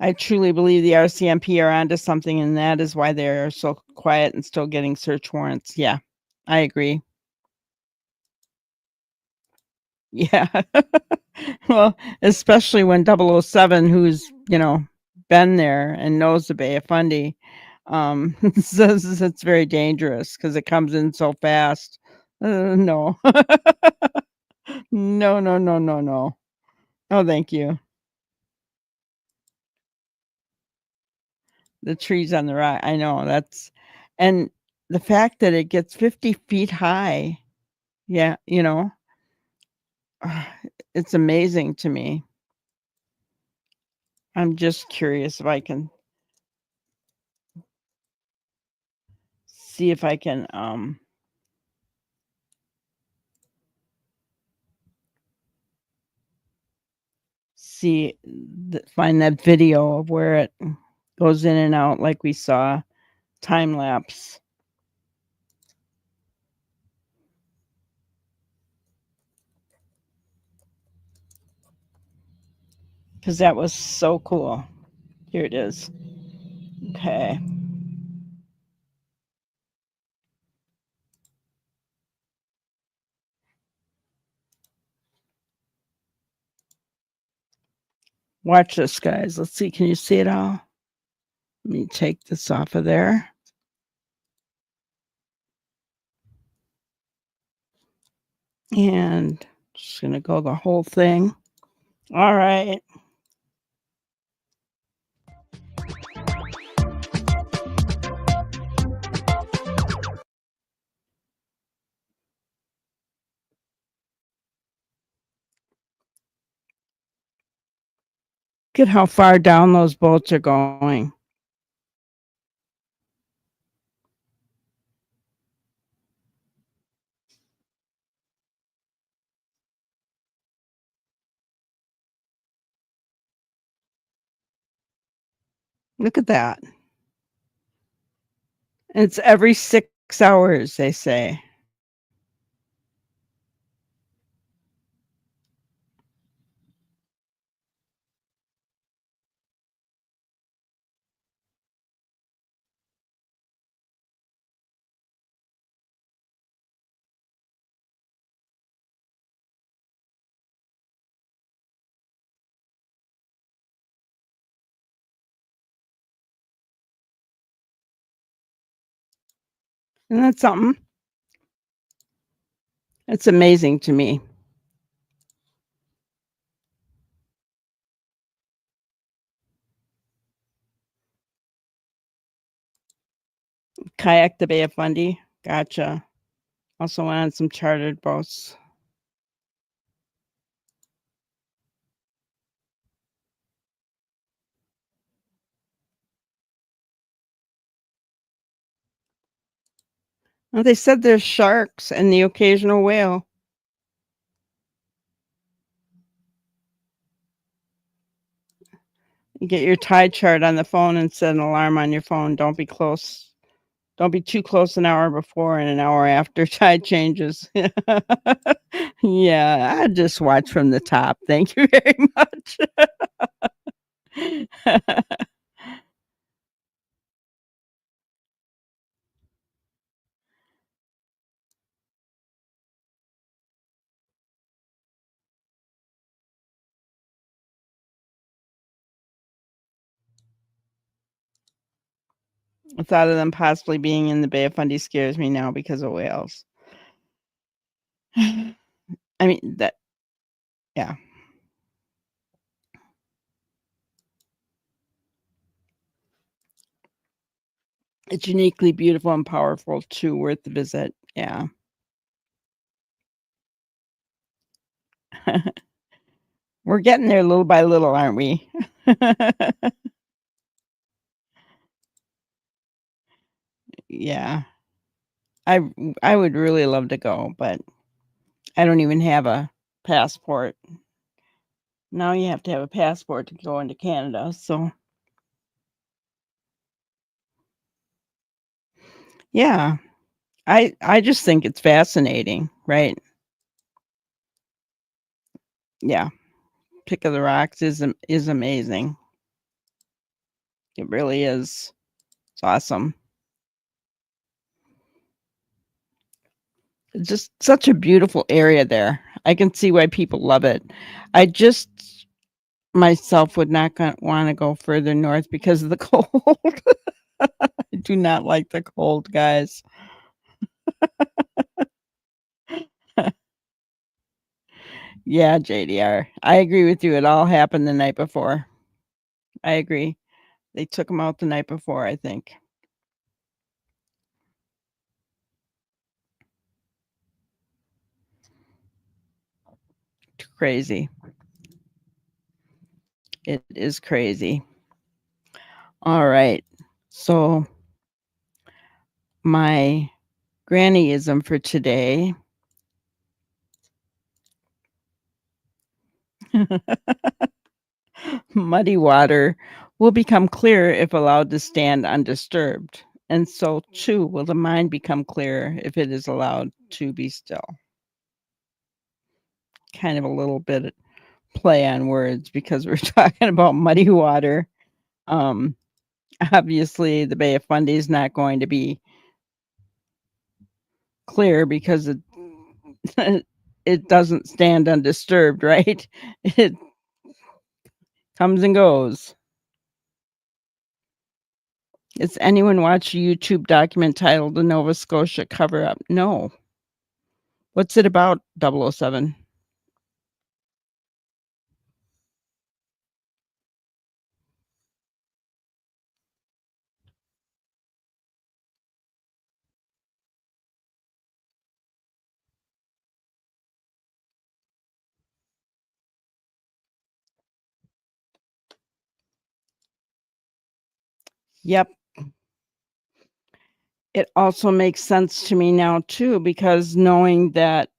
I truly believe the RCMP are onto something, and that is why they are so quiet and still getting search warrants. Yeah, I agree. Yeah. Well, especially when 007, who's, been there and knows the Bay of Fundy, says it's very dangerous because it comes in so fast. No. No, no, no, no, no. Oh, thank you. The trees on the right. I know that's, and the fact that it gets 50 feet high. Yeah, it's amazing to me. I'm just curious if I can see if I can find that video of where it goes in and out like we saw time lapse. Because that was so cool. Here it is. Okay. Watch this, guys. Let's see. Can you see it all? Let me take this off of there. And just going to go the whole thing. All right. Look at how far down those boats are going. Look at that. It's every 6 hours, they say. Isn't that something? It's amazing to me. Kayak the Bay of Fundy. Gotcha. Also went on some chartered boats. Well, they said there's sharks and the occasional whale. You get your tide chart on the phone and set an alarm on your phone. Don't be close. Don't be too close an hour before and an hour after tide changes. Yeah, I just watch from the top. Thank you very much. The thought of them possibly being in the Bay of Fundy scares me now because of whales. I mean, yeah. It's uniquely beautiful and powerful too, worth the visit. Yeah. We're getting there little by little, aren't we? Yeah. I would really love to go, but I don't even have a passport. Now you have to have a passport to go into Canada, so yeah. I just think it's fascinating, right? Yeah. Pick of the Rocks is amazing. It really is. It's awesome. It's just such a beautiful area there. I can see why people love it. I just myself would not want to go further north because of the cold. I do not like the cold, guys. Yeah, JDR. I agree with you. It all happened the night before. I agree. They took him out the night before, I think. Crazy. It is crazy. All right. So my grannyism for today. Muddy water will become clear if allowed to stand undisturbed. And so too will the mind become clearer if it is allowed to be still. Kind of a little bit play on words because we're talking about muddy water. Obviously the Bay of Fundy is not going to be clear because it doesn't stand undisturbed, right? It comes and goes. Has anyone watched a YouTube document titled The Nova Scotia Cover Up? No. What's it about, 007? Yep. It also makes sense to me now too, because knowing that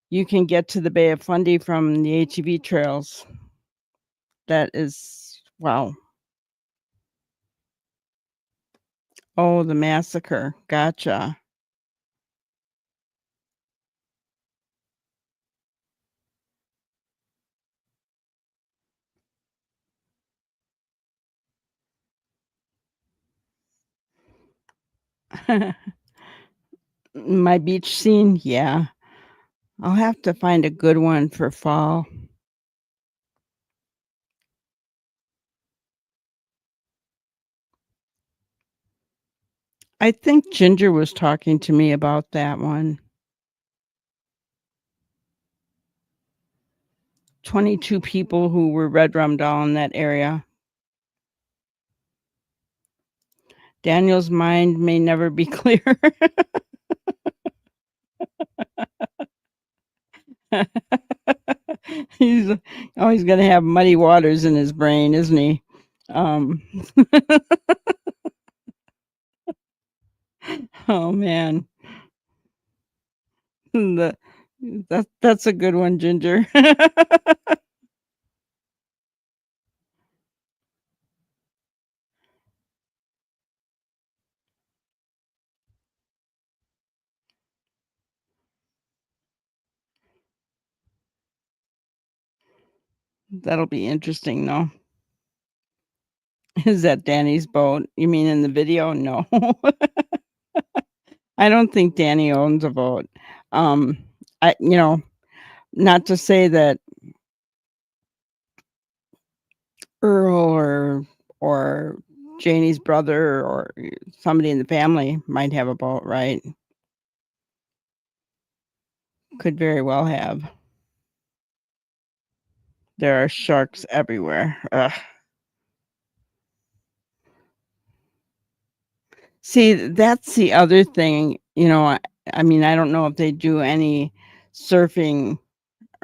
you can get to the Bay of Fundy from the ATV trails, that is, wow. Oh, the massacre. Gotcha. My beach scene, yeah. I'll have to find a good one for fall. I think Ginger was talking to me about that one. 22 people who were red rummed all in that area. Daniel's mind may never be clear. He's always going to have muddy waters in his brain, isn't he? Oh man, that's a good one, Ginger. That'll be interesting, though. Is that Danny's boat? You mean in the video? No. I don't think Danny owns a boat. Not to say that Earl or Janie's brother or somebody in the family might have a boat, right? Could very well have. There are sharks everywhere. Ugh. See, that's the other thing, I mean, I don't know if they do any surfing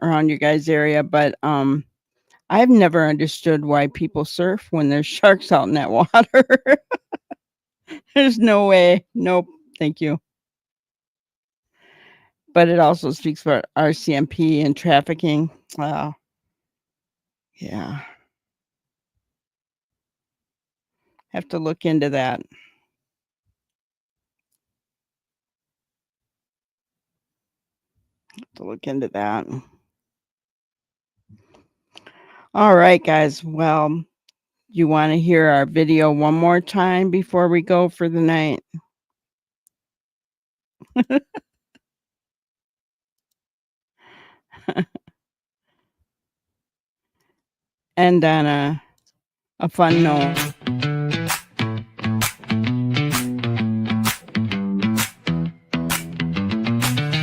around your guys' area, but I've never understood why people surf when there's sharks out in that water. There's no way. Nope. Thank you. But it also speaks for RCMP and trafficking. Wow. Yeah. Have to look into that. All right, guys. Well, you want to hear our video one more time before we go for the night? End on a fun note.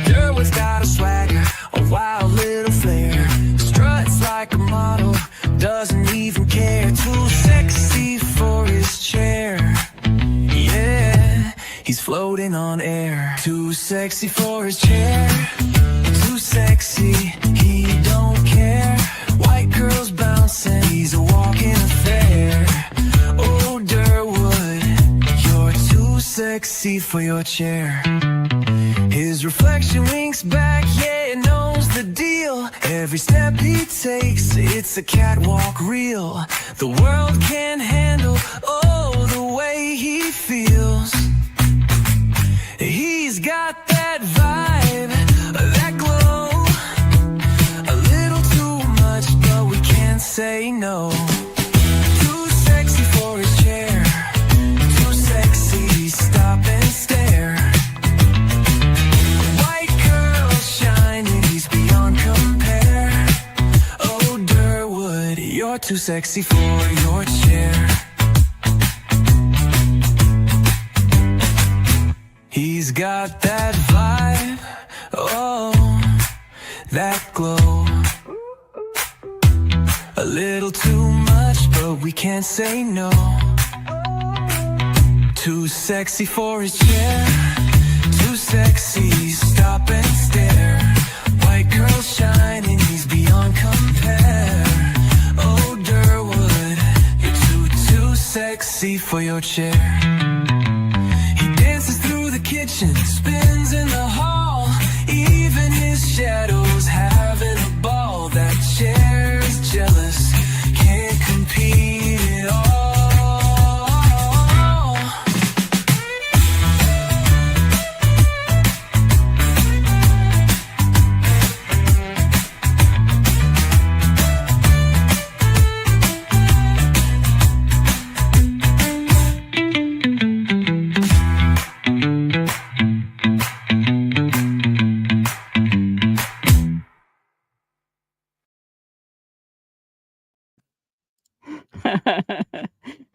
Derwood's got a swagger, a wild little flair. Struts like a model, doesn't even care. Too sexy for his chair. Yeah, he's floating on air. Too sexy for his chair. Too sexy, he don't care. White girls bouncing, he's a walking affair. Oh, Derwood, you're too sexy for your chair. His reflection winks back, yeah, it knows the deal. Every step he takes, it's a catwalk reel. The world can't handle, oh, the way he feels. He's got that vibe, that glow. A little too much, but we can't say no. Too sexy for his chair. Too sexy, stop and stare. White girl shining, he's beyond compare. Oh, Derwood, you're too sexy for your chair. He's got that vibe, oh, that glow. A little too much, but we can't say no. Too sexy for his chair. Too sexy, stop and stare. White girl shining, he's beyond compare. Oh, Derwood, you're too sexy for your chair. He dances through the kitchen, spins in the hall. Even his shadow's having a ball. That chair's jealous, can't compete at all.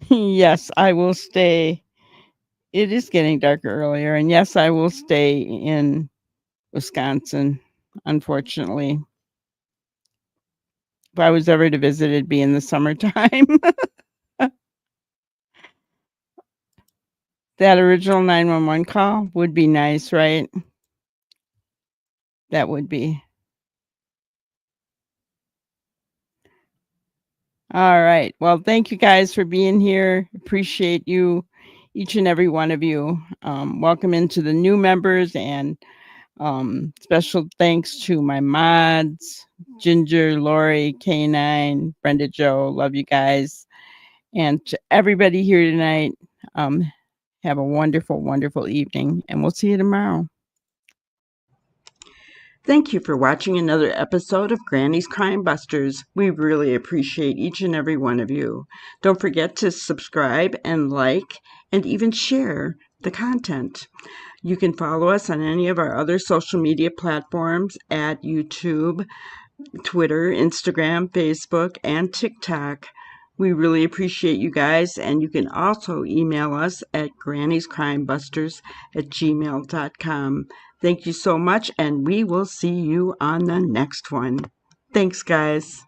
Yes, I will stay. It is getting darker earlier, and yes, I will stay in Wisconsin, unfortunately. If I was ever to visit, it'd be in the summertime. That original 911 call would be nice, right? That would be. All right. Well, thank you guys for being here. Appreciate you, each and every one of you. Welcome into the new members, and special thanks to my mods, Ginger, Lori, K9, Brenda, Joe. Love you guys. And to everybody here tonight, have a wonderful, wonderful evening, and we'll see you tomorrow. Thank you for watching another episode of Granny's Crime Busters. We really appreciate each and every one of you. Don't forget to subscribe and like and even share the content. You can follow us on any of our other social media platforms at YouTube, Twitter, Instagram, Facebook, and TikTok. We really appreciate you guys, and you can also email us at granniescrimebusters@gmail.com. Thank you so much, and we will see you on the next one. Thanks, guys.